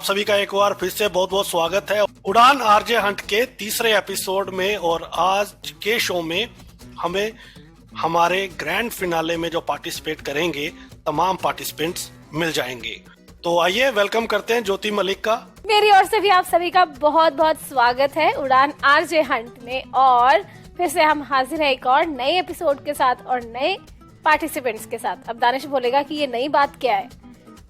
आप सभी का एक बार फिर से बहुत बहुत स्वागत है उड़ान आरजे हंट के तीसरे एपिसोड में। और आज के शो में हमें हमारे ग्रैंड फिनाले में जो पार्टिसिपेट करेंगे तमाम पार्टिसिपेंट्स मिल जाएंगे। तो आइए वेलकम करते हैं ज्योति मलिक का। मेरी ओर से भी आप सभी का बहुत बहुत स्वागत है उड़ान आरजे हंट में। और फिर से हम हाजिर हैं एक और नए एपिसोड के साथ और नए पार्टिसिपेंट्स के साथ। अब दानिश बोलेगा कि ये नई बात क्या है,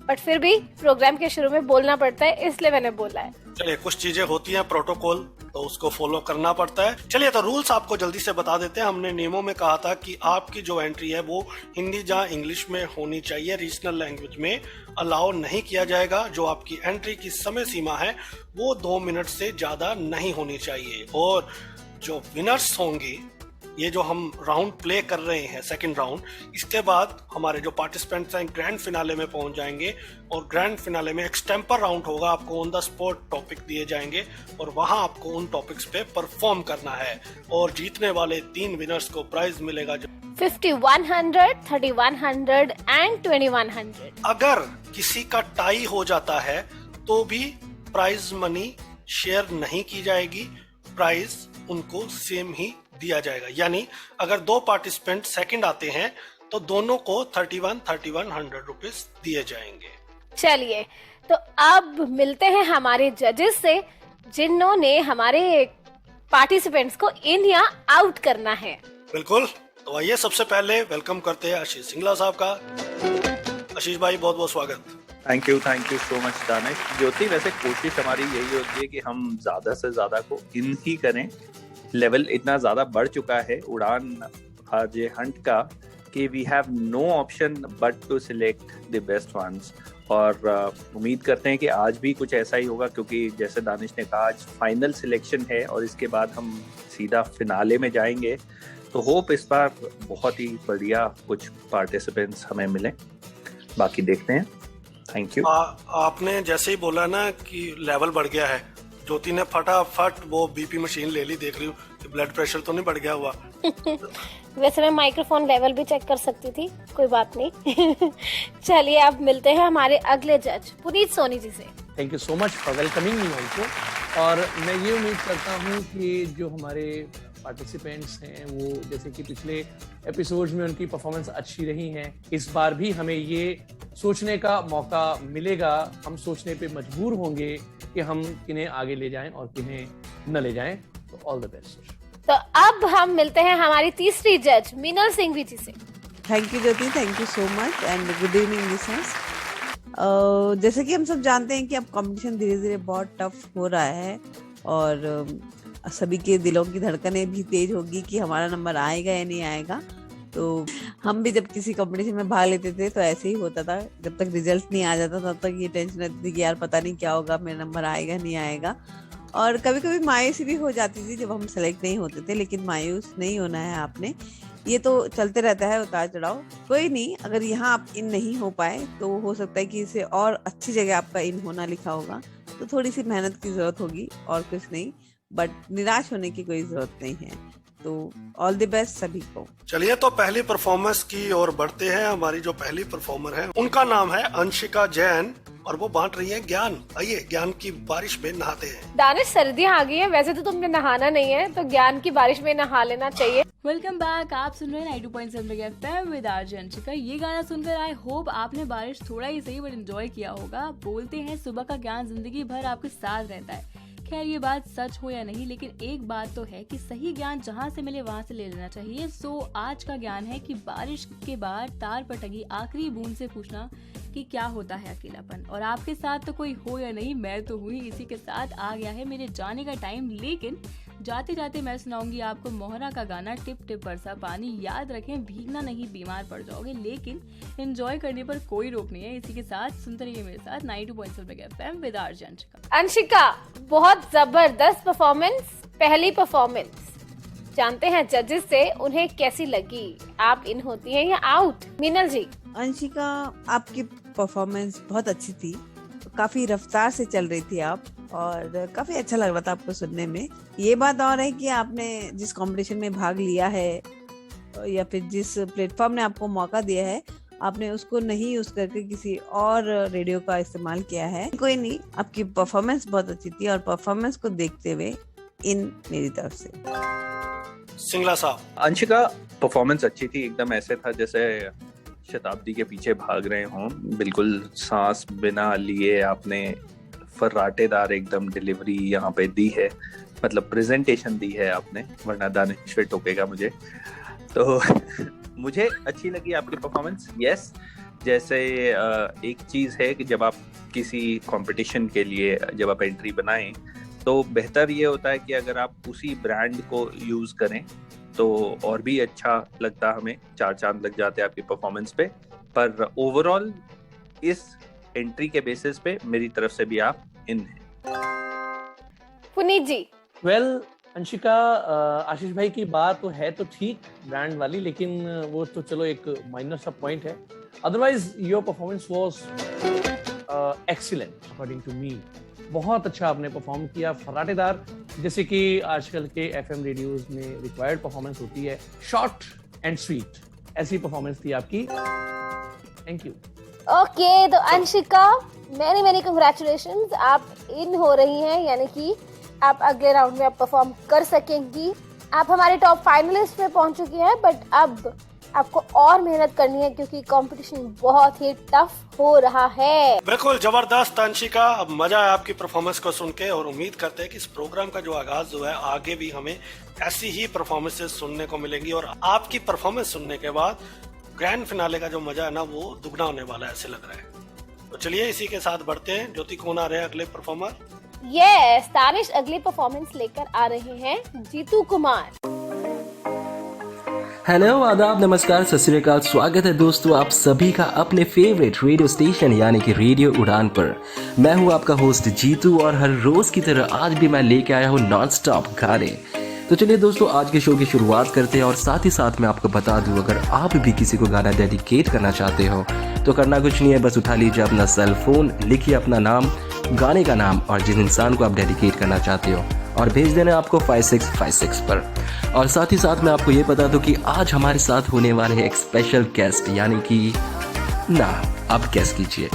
बट फिर भी प्रोग्राम के शुरू में बोलना पड़ता है, इसलिए मैंने बोला है। चलिए, कुछ चीजें होती हैं प्रोटोकॉल, तो उसको फॉलो करना पड़ता है। चलिए, तो रूल्स आपको जल्दी से बता देते हैं। हमने नियमों में कहा था कि आपकी जो एंट्री है वो हिंदी या इंग्लिश में होनी चाहिए, रीजनल लैंग्वेज में अलाउ नहीं किया जाएगा। जो आपकी एंट्री की समय सीमा है वो 2 मिनट से ज्यादा नहीं होनी चाहिए। और जो विनर्स होंगे, ये जो हम राउंड प्ले कर रहे हैं सेकंड राउंड, इसके बाद हमारे जो पार्टिसिपेंट्स हैं ग्रैंड फिनाले में पहुंच जाएंगे। और ग्रैंड फिनाले में एक्सटेम्पर राउंड होगा, आपको ऑन द स्पॉट टॉपिक दिए जाएंगे और वहां आपको उन टॉपिक्स पे परफॉर्म करना है। और जीतने वाले 3 विनर्स को प्राइज मिलेगा 5100, 3100 एंड 2100। अगर किसी का टाई हो जाता है तो भी प्राइज मनी शेयर नहीं की जाएगी, प्राइज उनको सेम ही दिया जाएगा। यानी अगर 2 पार्टिसिपेंट सेकंड आते हैं तो दोनों को 3100 रुपीज दिए जाएंगे। चलिए, तो अब मिलते हैं हमारे जजेस से, जिन्होंने हमारे पार्टिसिपेंट्स को इन या आउट करना है। बिल्कुल, तो आइए सबसे पहले वेलकम करते हैं आशीष सिंगला साहब का। आशीष भाई, बहुत बहुत स्वागत। Thank you so much Danish. Jyoti, वैसे कोशिश हमारी यही होती है कि हम ज्यादा से ज्यादा को इन ही करें। लेवल इतना ज्यादा बढ़ चुका है उड़ान आरजे हंट का कि we have no option but to select the best ones. और उम्मीद करते हैं कि आज भी कुछ ऐसा ही होगा, क्योंकि जैसे दानिश ने कहा आज फाइनल सिलेक्शन है और इसके बाद हम सीधा फिनाले में जाएंगे। तो होप इस बार बहुत ही बढ़िया कुछ पार्टिसिपेंट्स हमें मिले, बाकी देखते हैं। Thank you. आपने जैसे ही बोला ना कि लेवल बढ़ गया है, ज्योति ने फटाफट वो बीपी मशीन ले ली, देख रही हूँ कि ब्लड प्रेशर तो नहीं बढ़ गया हुआ। वैसे मैं माइक्रोफोन लेवल भी चेक कर सकती थी, कोई बात नहीं। चलिए, अब मिलते हैं हमारे अगले जज पुनीत सोनी जी से। Thank you so much for welcoming me also. और मैं ये उम्मीद करता हूँ कि जो हमारे पार्टिसिपेंट्स हैं वो जैसे कि पिछले एपिसोड्स में उनकी परफॉर्मेंस अच्छी रही है, इस बार भी हमें ये सोचने का मौका मिलेगा। हम सोचने पे मजबूर होंगे कि हम किन्हें आगे ले जाएं और किन्हें न ले जाएं। तो ऑल द बेस्ट। तो अब हम मिलते हैं हमारी तीसरी जज मीनल सिंघवी जी से। Thank you Jyoti, thank you so much and good evening listeners. जैसे कि हम सब जानते हैं कि अब कंपटीशन धीरे धीरे बहुत टफ हो रहा है और सभी के दिलों की धड़कनें भी तेज होगी कि हमारा नंबर आएगा या नहीं आएगा। तो हम भी जब किसी कंपटीशन में भाग लेते थे तो ऐसे ही होता था, जब तक रिजल्ट नहीं आ जाता तब तक ये टेंशन रहती थी कि यार पता नहीं क्या होगा, मेरा नंबर आएगा नहीं आएगा। और कभी कभी मायूसी भी हो जाती थी जब हम सेलेक्ट नहीं होते थे, लेकिन मायूस नहीं होना है आपने। ये तो चलते रहता है उतार चढ़ाव, कोई नहीं। अगर यहाँ आप इन नहीं हो पाए तो हो सकता है कि इसे और अच्छी जगह आपका इन होना लिखा होगा, तो थोड़ी सी मेहनत की जरूरत होगी और कुछ नहीं, बट निराश होने की कोई जरूरत नहीं है। तो ऑल द बेस्ट सभी को। चलिए, तो पहली परफॉर्मेंस की ओर बढ़ते हैं। हमारी जो पहली परफॉर्मर है उनका नाम है अंशिका जैन और वो बांट रही है ज्ञान। आइए ज्ञान की बारिश में नहाते हैं। दानिश, सर्दियाँ आ गई है, वैसे तो तुमने नहाना नहीं है, तो ज्ञान की बारिश में नहा लेना चाहिए। Welcome back. आप सुन रहे हैं 92.7 एफएम विद आरजे अंशिका। ये गाना सुनकर आई होप आपने बारिश थोड़ा ही सही बट एंजॉय किया होगा। बोलते हैं सुबह का ज्ञान जिंदगी भर आपके साथ रहता है। खैर, ये बात सच हो या नहीं, लेकिन एक बात तो है कि सही ज्ञान जहाँ से मिले वहाँ से ले लेना चाहिए। सो आज का ज्ञान है कि बारिश के बाद तार पर टंगी आखिरी बूंद से पूछना कि क्या होता है अकेलापन। और आपके साथ तो कोई हो या नहीं, मैं तो हुई। इसी के साथ आ गया है मेरे जाने का टाइम, लेकिन जाते जाते मैं सुनाऊंगी आपको मोहरा का गाना टिप टिप बरसा पानी। याद रखें, भीगना नहीं, बीमार पड़ जाओगे, लेकिन एंजॉय करने पर कोई रोक नहीं है। इसी के साथ सुनते रहिए मेरे साथ 92.7 FM with RJ Anshika. Anshika, बहुत जबरदस्त परफॉर्मेंस, पहली परफॉर्मेंस। जानते हैं जजेस से उन्हें कैसी लगी, आप इन होती हैं या आउट? मीनल जी। अंशिका, आपकी परफॉर्मेंस बहुत अच्छी थी, काफी रफ्तार से चल रही थी आप और काफी अच्छा लग रहा था आपको सुनने में। ये बात और है कि आपने जिस कंपटीशन में भाग लिया है या फिर जिस प्लेटफॉर्म ने आपको मौका दिया है आपने उसको नहीं यूज करके किसी और रेडियो का इस्तेमाल किया है, कोई नहीं, आपकी परफॉर्मेंस बहुत अच्छी थी और परफॉर्मेंस को देखते हुए इन मेरी तरफ से। सिंगला साहब, अंशिका परफॉर्मेंस अच्छी थी, एकदम ऐसे था जैसे शताब्दी के पीछे भाग रहे हों, बिल्कुल सांस बिना लिए आपने फर्राटेदार एकदम डिलीवरी यहाँ पे दी है, मतलब प्रेजेंटेशन दी है आपने, वरना दानिश फिर टोकेगा मुझे। तो मुझे अच्छी लगी आपकी परफॉर्मेंस। यस, जैसे एक चीज है कि जब आप किसी कंपटीशन के लिए जब आप एंट्री बनाएं तो बेहतर ये होता है कि अगर आप उसी ब्रांड को यूज करें तो और भी अच्छा लगता, हमें 4 चांद लग जाते हैं आपकी परफॉर्मेंस पे। पर ओवरऑल इस एंट्री के बेसिस पे मेरी तरफ से भी आप इन हैं। पुनीत जी। वेल अंशिका, आशीष भाई की बात तो है तो ठीक ब्रांड वाली, लेकिन वो तो चलो एक माइनर सा पॉइंट है। Otherwise your performance was excellent according to me. बहुत अच्छा आपने परफॉर्म किया, फर्राटेदार, जैसे कि आजकल के एफएम रेडियोज में रिक्वायर्ड परफॉर्मेंस होती है, शॉर्ट एंड स्वीट, ऐसी परफॉर्मेंस थी आपकी। Thank you. ओके, तो अंशिका मैनी कंग्रेचुलेशंस, आप इन हो रही हैं, यानी कि आप अगले राउंड में आप परफॉर्म कर सकेंगी। आप हमारे टॉप फाइनलिस्ट में पहुंच चुकी हैं, बट अब आपको और मेहनत करनी है क्योंकि कंपटीशन बहुत ही टफ हो रहा है। बिल्कुल जबरदस्त अंशिका, अब मजा है आपकी परफॉर्मेंस को सुन के और उम्मीद करते हैं कि इस प्रोग्राम का जो आगाज जो है आगे भी हमें ऐसी ही परफॉर्मेंसेस सुनने को मिलेंगी और आपकी परफॉर्मेंस सुनने के बाद ग्रैंड फिनाले का जो मजा है ना वो दुगना होने वाला है, ऐसे लग रहा है। तो चलिए इसी के साथ बढ़ते हैं। ज्योति, कौन आ रहे हैं अगले परफॉर्मर? यस, दानिश अगली परफॉर्मेंस लेकर आ रहे हैं जीतू कुमार। हेलो, आदाब, नमस्कार, सत श्री अकाल। स्वागत है दोस्तों आप सभी का अपने फेवरेट रेडियो स्टेशन यानी कि रेडियो उड़ान पर। मैं हूं आपका होस्ट जीतू और हर रोज की तरह आज भी मैं लेके आया हूं नॉन स्टॉप गाने। तो चलिए दोस्तों आज के शो की शुरुआत करते हैं और साथ ही साथ मैं आपको बता दूं, अगर आप भी किसी को गाना डेडिकेट करना चाहते हो तो करना कुछ नहीं है, बस उठा लीजिए अपना सेल फोन, लिखिए अपना नाम, गाने का नाम और जिस इंसान को आप डेडिकेट करना चाहते हो और भेज देना आपको 5656 पर। और साथ ही साथ मैं आपको ये बता दूं कि आज हमारे साथ होने वाले हैं एक स्पेशल गेस्ट, यानी कि ना आप गेस कीजिए।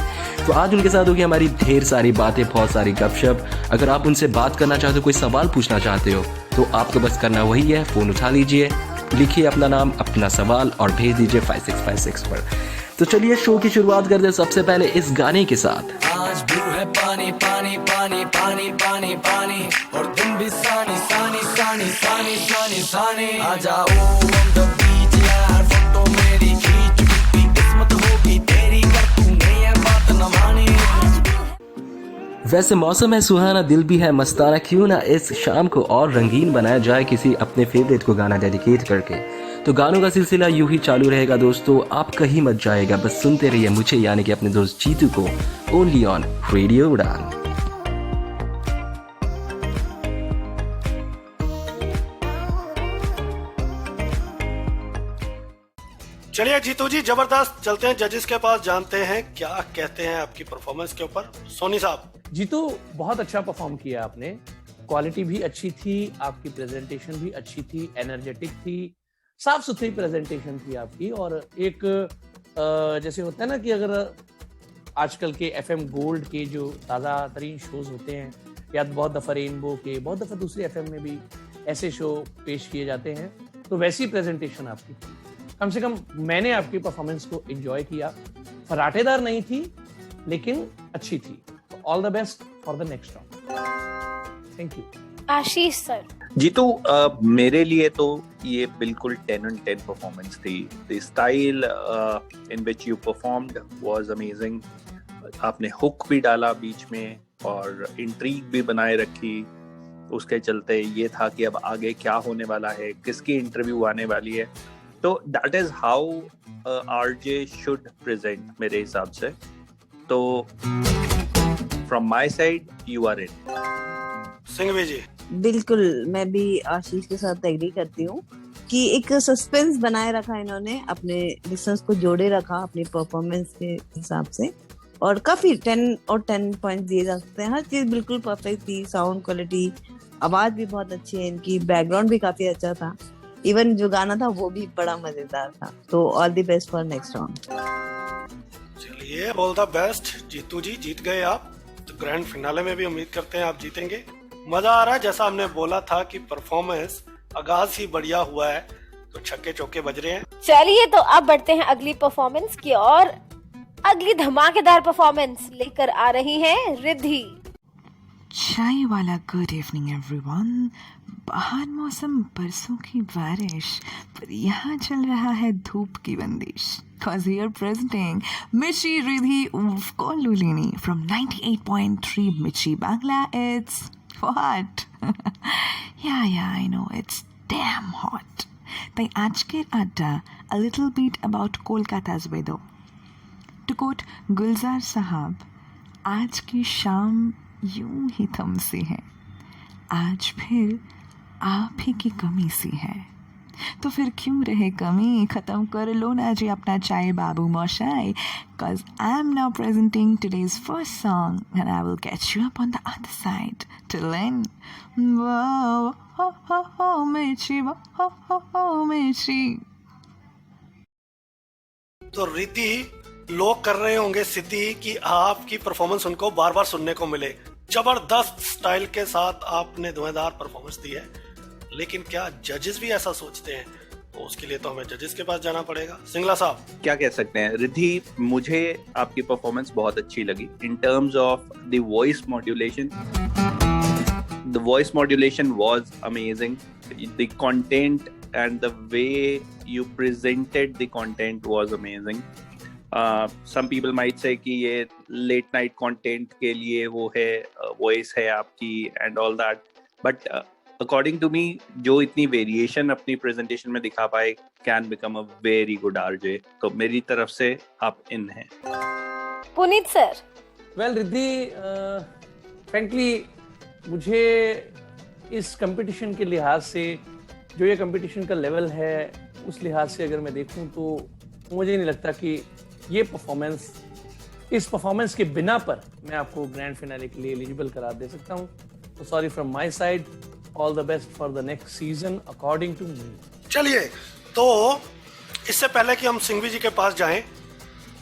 तो आज उनके साथ होगी हमारी ढेर सारी बातें, बहुत सारी गपशप। अगर आप उनसे बात करना चाहते हो, कोई सवाल पूछना चाहते हो तो आपको बस करना वही है, फोन उठा लीजिए, लिखिए अपना नाम, अपना सवाल और भेज दीजिए 5656 पर। तो चलिए शो की शुरुआत करते हैं सबसे पहले इस गाने के साथ। आज ब्लू है पानी पानी पानी पानी पानी पानी और दिन भी सानी सानी सानी सानी सानी सानी आ जाओ on the beach यार, फोटो मेरी खींच, कितनी किस्मत होगी तेरी कर तूने ये बात न मानी। वैसे मौसम है सुहाना, दिल भी है मस्ताना, क्यों ना इस शाम को और रंगीन बनाया जाए किसी अपने फेवरेट को गाना डेडिकेट करके। तो गानों का सिलसिला यूं ही चालू रहेगा दोस्तों, आप कहीं मत जाएगा, बस सुनते रहिए मुझे यानी कि अपने दोस्त जीतू को, ओनली ऑन रेडियो उड़ान। चलिए जीतू जी, जबरदस्त, चलते हैं जजेस के पास, जानते हैं क्या कहते हैं आपकी परफॉर्मेंस के ऊपर। सोनी साहब। जीतू बहुत अच्छा परफॉर्म किया आपने, क्वालिटी भी अच्छी थी, आपकी प्रेजेंटेशन भी अच्छी थी, एनर्जेटिक थी, साफ सुथरी प्रेजेंटेशन थी आपकी। और एक जैसे होता है ना कि अगर आजकल के एफएम गोल्ड के जो ताज़ा तरीन शोज होते हैं, या बहुत दफ़ा रेनबो के, बहुत दफ़ा दूसरे एफएम में भी ऐसे शो पेश किए जाते हैं, तो वैसी प्रेजेंटेशन आपकी थी। कम से कम मैंने आपकी परफॉर्मेंस को एंजॉय किया, फराटेदार नहीं थी लेकिन अच्छी थी। All the best for the next round. Thank you. Ashish sir. Jitu, मेरे लिए तो ये बिल्कुल 10 on 10 परफॉर्मेंस थी। The style in which you performed was amazing. आपने हुक भी डाला बीच में और इंट्रीग भी बनाए रखी, उसके चलते ये था कि अब आगे क्या होने वाला है, किसकी इंटरव्यू आने वाली है। तो that is how RJ should present मेरे हिसाब से। तो from my side you are in. Singhvi ji. बिल्कुल, मैं भी आशीष के साथ एग्री करती हूँ कि एक सस्पेंस बनाए रखा इन्होंने, अपने लिसनर्स को जोड़े रखा अपनी परफॉर्मेंस के हिसाब से, और काफी 10 और 10 पॉइंट दिए जा सकते हैं। हर चीज बिल्कुल परफेक्ट थी, साउंड क्वालिटी, आवाज भी बहुत अच्छी है इनकी, बैकग्राउंड भी काफी अच्छा था। इवन जो गाना था वो भी बड़ा मजेदार था। तो all the best for next round. चलिए, ऑल द बेस्ट। जीतू जी जीत गए आप, तो ग्रैंड फिनाले में भी उम्मीद करते हैं आप जीतेंगे। मजा आ रहा है, जैसा हमने बोला था कि परफॉर्मेंस आगाज ही बढ़िया हुआ है, तो छक्के चौके बज रहे हैं। चलिए तो अब बढ़ते हैं अगली परफॉर्मेंस की और अगली धमाकेदार परफॉर्मेंस लेकर आ रही हैं रिद्धि। चाय वाला गुड इवनिंग एवरीवन। बाहर मौसम बरसों की बारिश, पर यहाँ चल रहा है धूप की बंदिश। Cause here presenting Michi Riddhi Oof Kolulini from 98.3 Michi Bangla. It's hot. Yeah, I know, it's damn hot. তাই আজকের আড্ডা a little bit about Kolkata's weather. To quote गुलजार साहब, आज की शाम यूं ही थमसी है, आज फिर आप ही की कमी सी है। तो फिर क्यों रहे कमी, खत्म कर लो ना जी अपना चाय बाबू Moshai. Cause I'm now presenting today's first song and I will catch you up on the other side. Till then, whoa, ho, ho, ho, Michi, whoa, ho, ho, ho, Michi. तो रिद्धि लोग कर रहे होंगे सिद्धि कि आपकी परफॉर्मेंस उनको बार बार सुनने को मिले। जबरदस्त स्टाइल के साथ आपने धुआंधार परफॉर्मेंस दी है, लेकिन क्या जजेस भी ऐसा सोचते हैं? तो उसके लिए तो हमें जजेस के पास जाना पड़ेगा। सिंगला साहब, क्या कह सकते हैं रिद्धि, मुझे आपकी परफॉर्मेंस बहुत अच्छी लगी in terms of the voice modulation. The voice modulation was amazing, the content and the way you presented the content was amazing. Some people might say कि ये late night content के लिए वो है voice है आपकी and all that, but according to me जो इतनी variation अपनी presentation में दिखा पाए can become a very good RJ. तो मेरी तरफ से आप इन हैं। Puneet sir. Well Riddhi, frankly मुझे इस कंपटीशन के लिहाज से, जो ये कंपटीशन का लेवल है उस लिहाज से अगर मैं देखूं तो मुझे नहीं लगता कि ये परफॉर्मेंस, इस परफॉर्मेंस के बिना पर मैं आपको ग्रैंड फिनाले के लिए एलिजिबल करार दे सकता हूं। तो sorry from my side, all the best for the next season according to me. चलिए, तो इससे पहले कि हम सिंघवी जी के पास जाएं,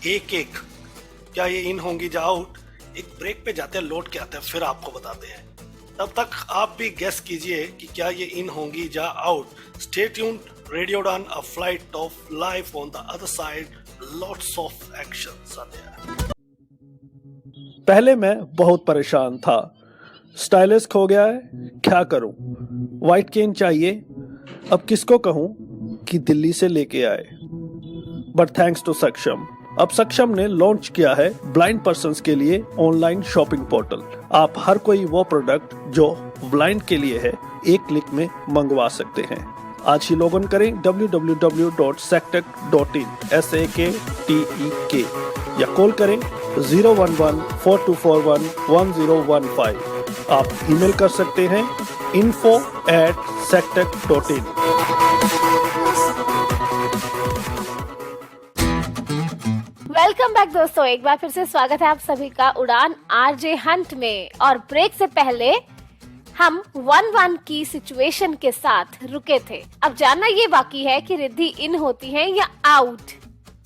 एक एक क्या ये इन होंगी या आउट, एक ब्रेक पे जाते हैं, लौट के आते हैं, फिर आपको बताते हैं। तब तक आप भी गेस कीजिए कि क्या ये इन होंगी या out. Stay tuned, radio Udaan, a flight of life on the other side, lots of actions are there. पहले मैं बहुत परेशान था, स्टाइलिश खो गया है, क्या करूं? व्हाइट केन चाहिए, अब किसको कहूं कि दिल्ली से लेके आए। बट थैंक्स टू सक्षम, अब सक्षम ने लॉन्च किया है ब्लाइंड पर्सन्स के लिए ऑनलाइन शॉपिंग पोर्टल। आप हर कोई वो प्रोडक्ट जो ब्लाइंड के लिए है एक क्लिक में मंगवा सकते हैं। आज ही लॉग इन करें www.saktek.in SAKTEK या कॉल करें 011-4241-1015। आप ईमेल कर सकते हैं info@saktek.in। वेलकम बैक दोस्तों, एक बार फिर से स्वागत है आप सभी का उड़ान आरजे हंट में। और ब्रेक से पहले हम 1-1 की सिचुएशन के साथ रुके थे। अब जानना ये बाकी है कि रिद्धि इन होती हैं या आउट।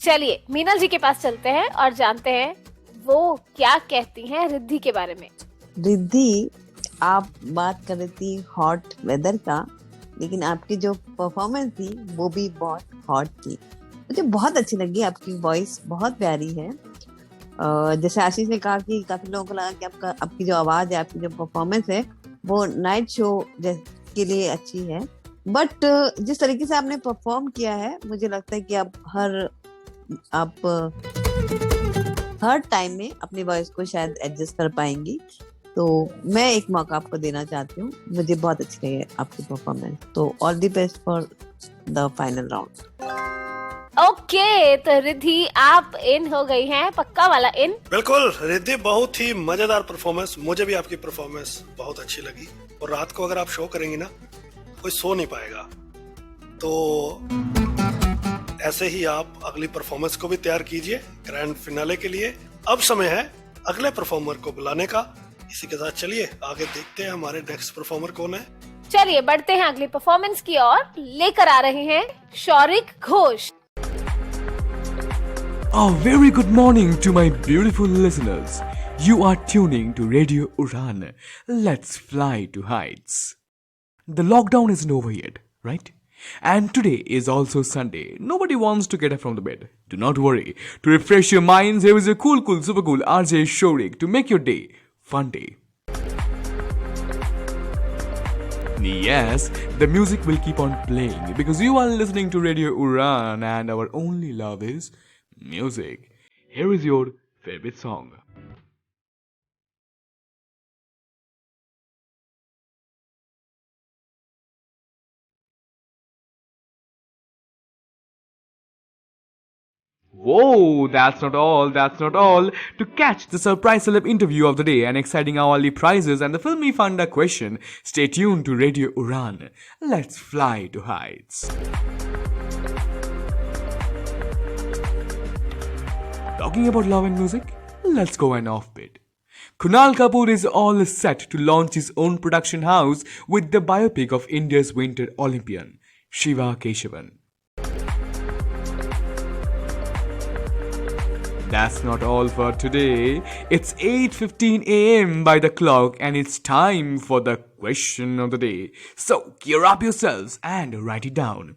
चलिए मीनल जी के पास चलते हैं और जानते हैं वो क्या कहती हैं रिद्धि के बारे में। रिद्धि, आप बात कर रही थी हॉट वेदर का, लेकिन आपकी जो परफॉर्मेंस थी वो भी बहुत हॉट थी। मुझे बहुत अच्छी लगी, आपकी वॉइस बहुत प्यारी है। जैसे आशीष ने कहा कि काफी लोगों को लगा कि आपकी जो आवाज है, आपकी जो परफॉर्मेंस है वो नाइट शो के लिए अच्छी है। बट जिस तरीके से आपने परफॉर्म किया है, मुझे लगता है कि आप हर टाइम में अपनी वॉइस को शायद एडजस्ट कर पाएंगी। तो मैं एक मौका आपको देना चाहती हूँ, मुझे बहुत अच्छी लगी आपकी परफॉर्मेंस। तो all the best for the final round. Okay, तो रिद्धि आप इन हो गई हैं, पक्का वाला इन। बिल्कुल रिद्धि, बहुत ही मजेदार परफॉर्मेंस। मुझे भी आपकी परफॉर्मेंस बहुत अच्छी लगी। और रात को अगर आप शो करेंगी ना, कोई सो नहीं पाएगा। तो ऐसे ही आप अगली परफॉर्मेंस को भी तैयार कीजिए ग्रैंड फिनाले के लिए। अब समय है अगले परफॉर्मर को बुलाने का। इसी के साथ चलिए आगे देखते हैं हमारे नेक्स्ट परफॉर्मर कौन है। चलिए बढ़ते हैं अगली परफॉर्मेंस की ओर। लेकर आ रहे हैं शौरिक Ghosh. A very good morning to my beautiful listeners. You are tuning to Radio Uran. Let's fly to heights. The lockdown isn't over yet, right? And today is also Sunday. Nobody wants to get up from the bed. Do not worry. To refresh your minds, here is a cool, super cool RJ Shourik to make your day fun day. Yes, the music will keep on playing because you are listening to Radio Uran and our only love is music. Here is your favorite song. Whoa, that's not all, that's not all. To catch the surprise celeb interview of the day and exciting hourly prizes and the filmy funda question, stay tuned to Radio Uran. Let's fly to heights. Talking about love and music, let's go an offbeat. Kunal Kapoor is all set to launch his own production house with the biopic of India's Winter Olympian, Shiva Keshavan. That's not all for today. It's 8:15 a.m. by the clock and it's time for the question of the day. So gear up yourselves and write it down.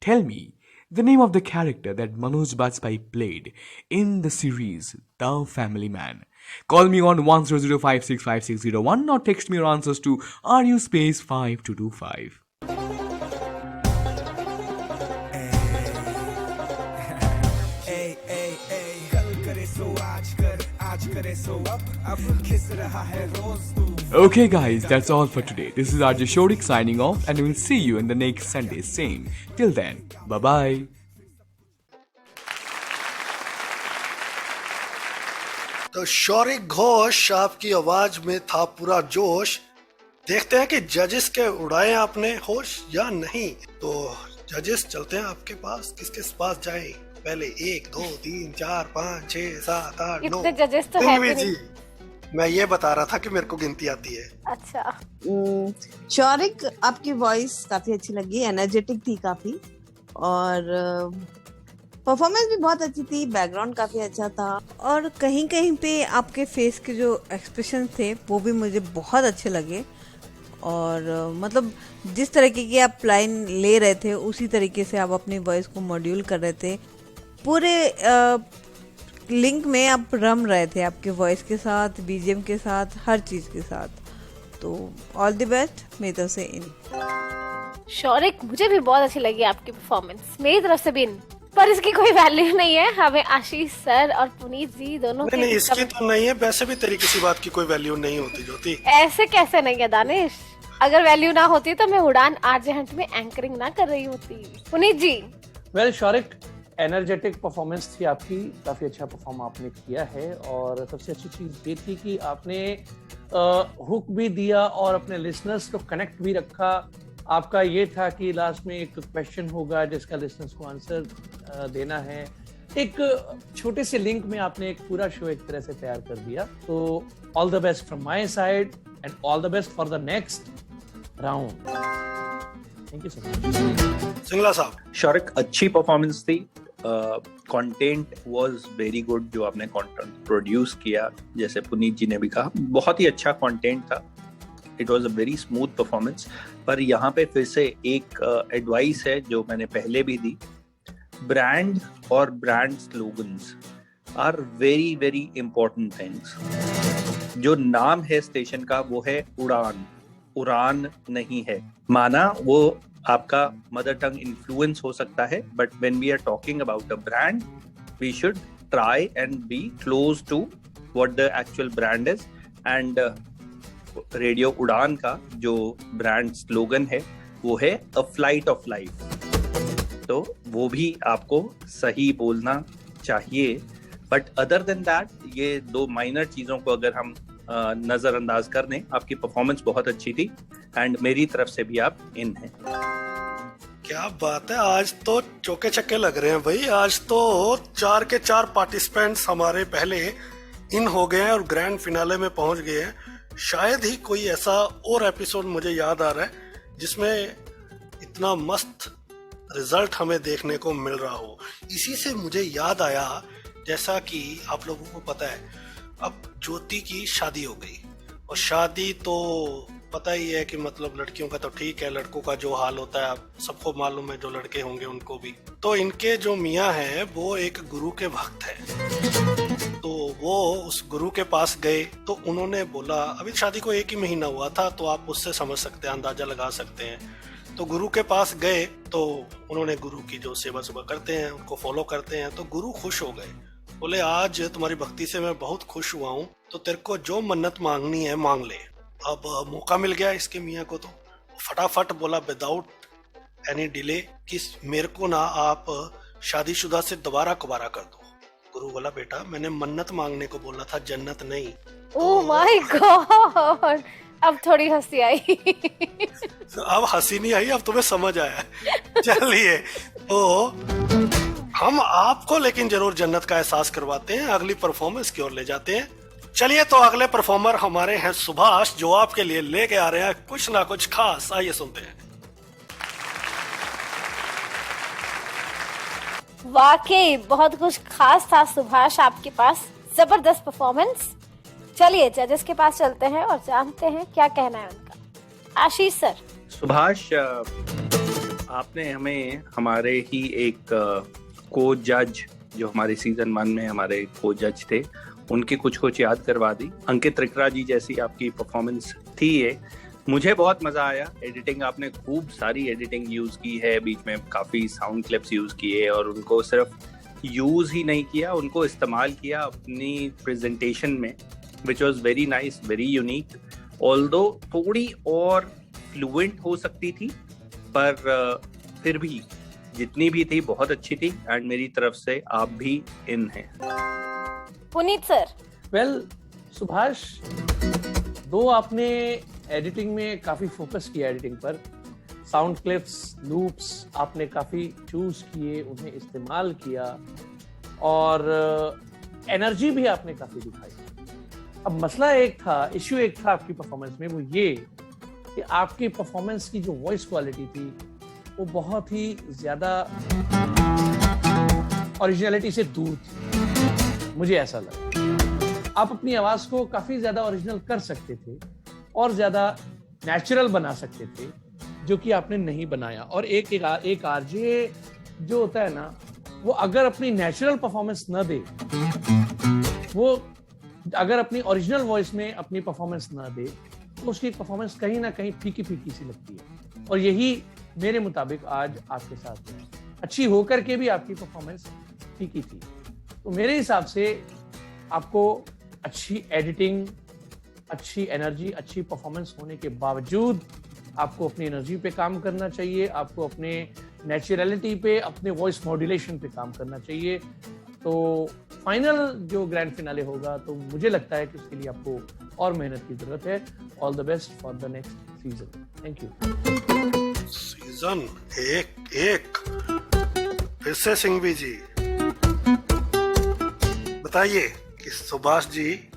Tell me the name of the character that Manoj Bajpayee played in the series The Family Man. Call me on 1005656601 or text me your answers to RU space 5225. Okay guys, that's all for today. This is RJ Shourik signing off and we'll see you in the next Sunday same. Till then, bye bye. तो शौरिक घोष, आपकी आवाज में था पूरा जोश। देखते हैं कि जजेस के उड़ाए आपने होश या नहीं। तो जजेस चलते हैं आपके पास, किसके पास जाएं? पहले 1 2 3 4 5 6 7 8 9 इतने जजेस तो है जी। मैं ये बता रहा था कि मेरे को गिनती आती है। अच्छा। शौरिक, आपकी वॉइस काफी अच्छी लगी, एनर्जेटिक थी काफी, और परफॉर्मेंस भी बहुत अच्छी थी, बैकग्राउंड काफी अच्छा था, और कहीं कहीं पे आपके फेस के जो एक्सप्रेशन थे वो भी मुझे बहुत अच्छे लगे। और मतलब जिस तरीके की आप लाइन ले रहे थे उसी तरीके से आप अपनी वॉइस को मॉड्यूल कर रहे थे। पूरे लिंक में आप रम रहे थे आपके वॉइस के साथ, बीजीएम के साथ, हर चीज के साथ। तो ऑल द बेस्ट मेरी तरफ से इन। शौरिक, मुझे भी बहुत अच्छी लगी आपकी परफॉर्मेंस, मेरी तरफ से भी इन। पर इसकी कोई वैल्यू नहीं है, हमें आशीष सर और पुनीत जी दोनों की। नहीं, इसकी तो नहीं है, वैसे भी तेरी किसी बात की कोई वैल्यू नहीं होती ज्योति। ऐसे कैसे नहीं है दानिश? अगर वैल्यू ना होती तो मैं उड़ान आरजे हंट में एंकरिंग ना कर रही होती। पुनीत जी। वेल शौरिक, एनर्जेटिक परफॉर्मेंस थी आपकी, काफी अच्छा परफॉर्म आपने किया है, और सबसे अच्छी चीज ये थी कि आपने हुक भी दिया और अपने लिसनर्स को कनेक्ट भी रखा। आपका ये था कि लास्ट में एक क्वेश्चन होगा जिसका लिसनर्स को आंसर देना है। एक छोटे से लिंक में आपने एक पूरा शो एक तरह से तैयार कर दिया। तो all the best from my side and all the best for the next round. Thank you so much. Singla साहब। शौरिक, अच्छी परफॉर्मेंस थी, कंटेंट वाज वेरी गुड जो आपने कंटेंट प्रोड्यूस किया, जैसे पुनीत जी ने भी कहा, बहुत ही अच्छा कंटेंट था। It was a very smooth performance. पर यहाँ पे फिर से एक एडवाइस है जो मैंने पहले भी दी, ब्रांड और brand slogans are very very important things. जो नाम है स्टेशन का वो है उड़ान, उड़ान नहीं है। माना वो आपका मदर टंग इन्फ्लुएंस हो सकता है, but when we are talking about a brand we should try and be close to what the actual brand is. And radio Udaan का जो ब्रांड स्लोगन है वो है अ फ्लाइट ऑफ लाइफ। तो वो भी आपको सही बोलना चाहिए। बट अदर देन दैट ये दो माइनर चीजों को अगर हम नजरअंदाज कर दें, आपकी परफॉर्मेंस बहुत अच्छी थी एंड मेरी तरफ से भी आप इन हैं। क्या बात है, आज तो चौके छक्के लग रहे हैं भाई। आज तो 4 के 4 पार्टिसिपेंट्स हमारे पहले इन हो गए हैं और ग्रैंड फिनाले में पहुंच गए हैं। शायद ही कोई ऐसा और एपिसोड मुझे याद आ रहा है जिसमें इतना मस्त रिजल्ट हमें देखने को मिल रहा हो। इसी से मुझे याद आया, जैसा कि आप लोगों को पता है अब ज्योति की शादी हो गई, और शादी तो पता ही है कि मतलब लड़कियों का तो ठीक है, लड़कों का जो हाल होता है आप सबको मालूम है, जो लड़के होंगे उनको भी। तो इनके जो मियाँ हैं वो एक गुरु के भक्त हैं, तो वो उस गुरु के पास गए। तो उन्होंने बोला, अभी शादी को 1 ही महीना हुआ था, तो आप उससे समझ सकते हैं, अंदाजा लगा सकते हैं। तो गुरु के पास गए तो उन्होंने गुरु की जो सेवा सुबह करते हैं उनको फॉलो करते हैं। तो गुरु खुश हो गए, बोले आज तुम्हारी भक्ति से मैं बहुत खुश हुआ हूँ, तो तेरे को जो मन्नत मांगनी है मांग ले। अब मौका मिल गया इसके मियाँ को, तो फटाफट बोला विदाउट एनी डिले कि मेरे को ना आप शादीशुदा से दोबारा कर दो। गुरु बोला बेटा मैंने मन्नत मांगने को बोला था, जन्नत नहीं। ओह माय गॉड, अब थोड़ी हंसी आई। अब हंसी नहीं आई, अब तुम्हें समझ आया। चलिए, तो हम आपको लेकिन जरूर जन्नत का एहसास करवाते हैं, अगली परफॉर्मेंस की ओर ले जाते हैं। चलिए, तो अगले परफॉर्मर हमारे हैं सुभाष, जो आपके लिए लेके आ रहे हैं कुछ ना कुछ खास। आइए सुनते हैं। वाकई बहुत कुछ खास था सुभाष आपके पास, जबरदस्त परफॉर्मेंस। चलिए जजेस के पास चलते हैं और जानते हैं क्या कहना है उनका। आशीष सर। सुभाष, आपने हमें हमारे ही एक को जज जो हमारे सीजन 1 में हमारे को जज थे, उनकी कुछ याद करवा दी। अंकित त्रिकरा जी जैसी आपकी परफॉर्मेंस थी ये, मुझे बहुत मजा आया। एडिटिंग आपने खूब सारी एडिटिंग यूज की है, बीच में काफी साउंड क्लिप्स यूज किए, और उनको सिर्फ यूज ही नहीं किया, उनको इस्तेमाल किया अपनी प्रेजेंटेशन में, which was very nice, very unique. Although थोड़ी और फ्लुएंट हो सकती थी, पर फिर भी जितनी भी थी बहुत अच्छी थी, एंड मेरी तरफ से आप भी इन हैं। पुनीत सर। वेल सुभाष, दो आपने एडिटिंग में काफी फोकस किया, एडिटिंग पर साउंड क्लिप्स, लूप्स आपने काफी चूज किए, उन्हें इस्तेमाल किया, और एनर्जी भी आपने काफी दिखाई। अब मसला एक था, इश्यू एक था आपकी परफॉर्मेंस में, वो ये कि आपकी परफॉर्मेंस की जो वॉइस क्वालिटी थी वो बहुत ही ज्यादा ओरिजिनलिटी से दूर थी, मुझे ऐसा लगा। आप अपनी आवाज को काफी ज्यादा ओरिजिनल कर सकते थे और ज्यादा नेचुरल बना सकते थे, जो कि आपने नहीं बनाया। और एक आरजे जो होता है ना, वो अगर अपनी नेचुरल परफॉर्मेंस न दे, वो अगर अपनी ओरिजिनल वॉइस में अपनी परफॉर्मेंस ना दे, तो उसकी परफॉर्मेंस कहीं ना कहीं फीकी फीकी सी लगती है। और यही मेरे मुताबिक आज आपके साथ है। अच्छी होकर के भी आपकी परफॉर्मेंस फीकी थी। तो मेरे हिसाब से आपको अच्छी एडिटिंग, अच्छी एनर्जी, अच्छी परफॉर्मेंस होने के बावजूद आपको अपनी एनर्जी पे काम करना चाहिए, आपको अपने नेचुरलिटी पे, अपने वॉइस मॉड्यूलेशन पे काम करना चाहिए। तो फाइनल जो ग्रैंड फिनाले होगा, तो मुझे लगता है कि उसके लिए आपको और मेहनत की जरूरत है। All the best for the next season. Thank you. Season एक फिर से सिंघवी जी, बताइए कि सुभाष जी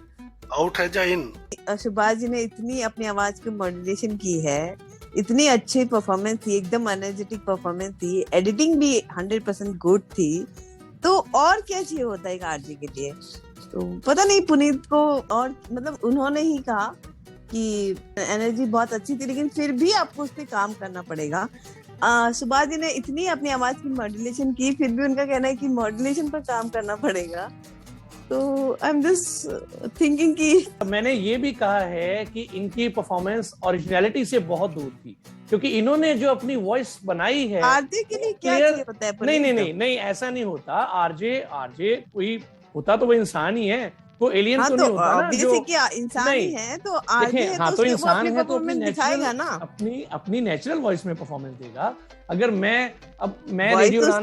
आउट है या इन? सुभाष जी ने इतनी अपनी आवाज की मॉड्यूलेशन की है, इतनी अच्छी परफॉर्मेंस थी, एकदम एनर्जेटिक परफॉर्मेंस थी, एडिटिंग भी 100% गुड थी। तो और क्या चाहिए होता है एक आरजे के लिए? तो पता नहीं पुनीत को, और मतलब उन्होंने ही कहा कि एनर्जी बहुत अच्छी थी, लेकिन फिर भी आपको उस पर काम करना पड़ेगा। सुभाष जी ने इतनी अपनी आवाज की मॉड्यूलेशन की, फिर भी उनका कहना है कि मॉड्यूलेशन पर काम करना पड़ेगा। तो आई एम जस्ट थिंकिंग कि मैंने ये भी कहा है कि इनकी परफॉर्मेंस ओरिजिनलिटी से बहुत दूर थी, क्योंकि इन्होंने जो अपनी वॉइस बनाई है आरजे के लिए क्या चाहिए होता है? नहीं, ऐसा नहीं होता। आरजे कोई होता तो वो इंसान ही है, वो एलियन हाँ, तो नहीं होता ना, जो इंसान ही है। तो आरजे हाँ, तो इंसान है तो दिखाएगा ना, अपनी नेचुरल वॉइस में परफॉर्मेंस देगा। अगर मैं रेडियो उड़ान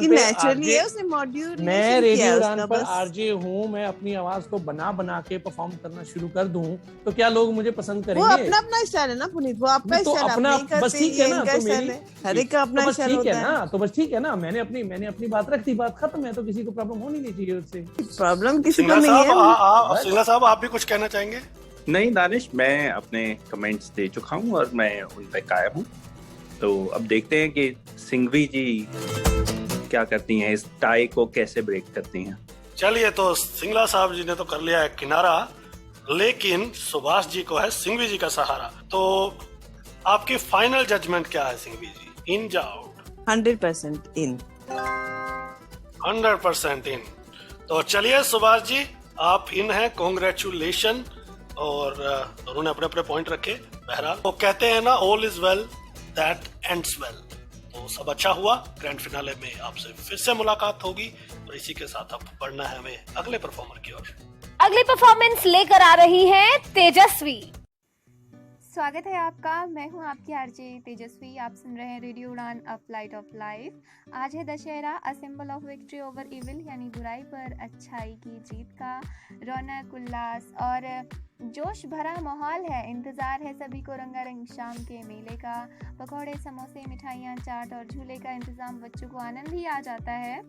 पे आरजे हूँ, मैं अपनी आवाज को बना के परफॉर्म करना शुरू कर दूं, तो क्या लोग मुझे पसंद करेंगे? वो अपना स्टाइल है ना पुनीत, वो आपका तो स्टाइल, अपना बस ठीक है ना, तो मेरी हर एक का अपना स्टाइल होता है ना। तो बस ठीक है ना, मैंने अपनी बात रख दी, बात खत्म है। तो किसी को प्रॉब्लम होनी नहीं चाहिए उससे। प्रॉब्लम किसी को नहीं है। सिंघला साहब, आप भी कुछ कहना चाहेंगे? नहीं दानिश, मैं अपने कमेंट्स दे चुका हूँ और मैं उन पे कायम हूँ। तो अब देखते हैं कि सिंघवी जी क्या करती हैं, इस टाई को कैसे ब्रेक करती हैं। चलिए, तो सिंगला साहब जी ने तो कर लिया है किनारा, लेकिन सुभाष जी को है सिंघवी जी का सहारा। तो आपकी फाइनल जजमेंट क्या है सिंघवी जी, इन या आउट? 100% इन। 100% इन। तो चलिए सुभाष जी, आप इन हैं, कॉन्ग्रेचुलेशन। और दोनों ने अपने अपने पॉइंट रखे। बहरहाल तो कहते हैं ना, all is well that ends well. तो सब अच्छा हुआ। ग्रैंड फिनाले में आपसे फिर से मुलाकात होगी। और इसी के साथ अब बढ़ना है हमें अगले परफॉर्मर की ओर। अगली परफॉर्मेंस लेकर आ रही है तेजस्वी। स्वागत है आपका। मैं हूं आपकी आरजे तेजस्वी। आप सुन रहे हैं radio Udaan, a flight of life. आज है Dussehra, a symbol of victory over evil, यानी बुराई पर अच्छाई की जीत का। रौनक, उल्लास और जोश भरा माहौल है। इंतज़ार है सभी को रंगारंग शाम के मेले का। पकौड़े, समोसे, मिठाइयाँ, चाट और झूले का इंतज़ाम, बच्चों को आनंद ही आ जाता है।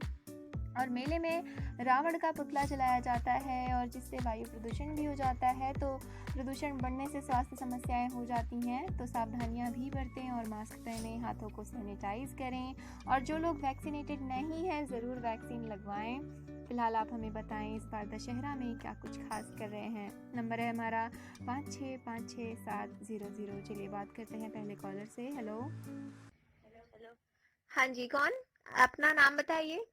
और मेले में रावण का पुतला जलाया जाता है, और जिससे वायु प्रदूषण भी हो जाता है। तो प्रदूषण बढ़ने से स्वास्थ्य समस्याएं हो जाती हैं। तो सावधानियां भी बरतें और मास्क पहनें, हाथों को सैनिटाइज करें। और जो लोग वैक्सीनेटेड नहीं हैं, ज़रूर वैक्सीन लगवाएं। फिलहाल आप हमें बताएं इस बार दशहरा में क्या कुछ खास कर रहे हैं। नंबर है हमारा 56566700। चलिए बात करते हैं पहले कॉलर से। हेलो। हाँ जी, कौन? अपना नाम बताइए।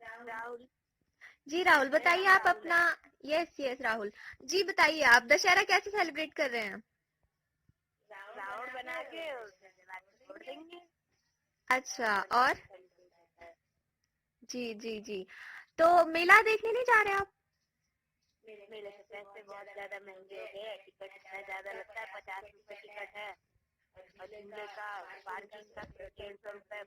राहुल जी। राहुल बताइए आप अपना। यस राहुल जी, बताइए आप दशहरा कैसे सेलिब्रेट कर रहे हैं? रावण बना के छोड़ देंगे। अच्छा, और? जी। तो मेला देखने नहीं जा रहे आप? मेले से पैसे बहुत ज्यादा महंगे हो गए। टिकट इतना ज्यादा लगता है, 50 रुपए टिकट है और झूले का पार्किंग का 150 रुपए।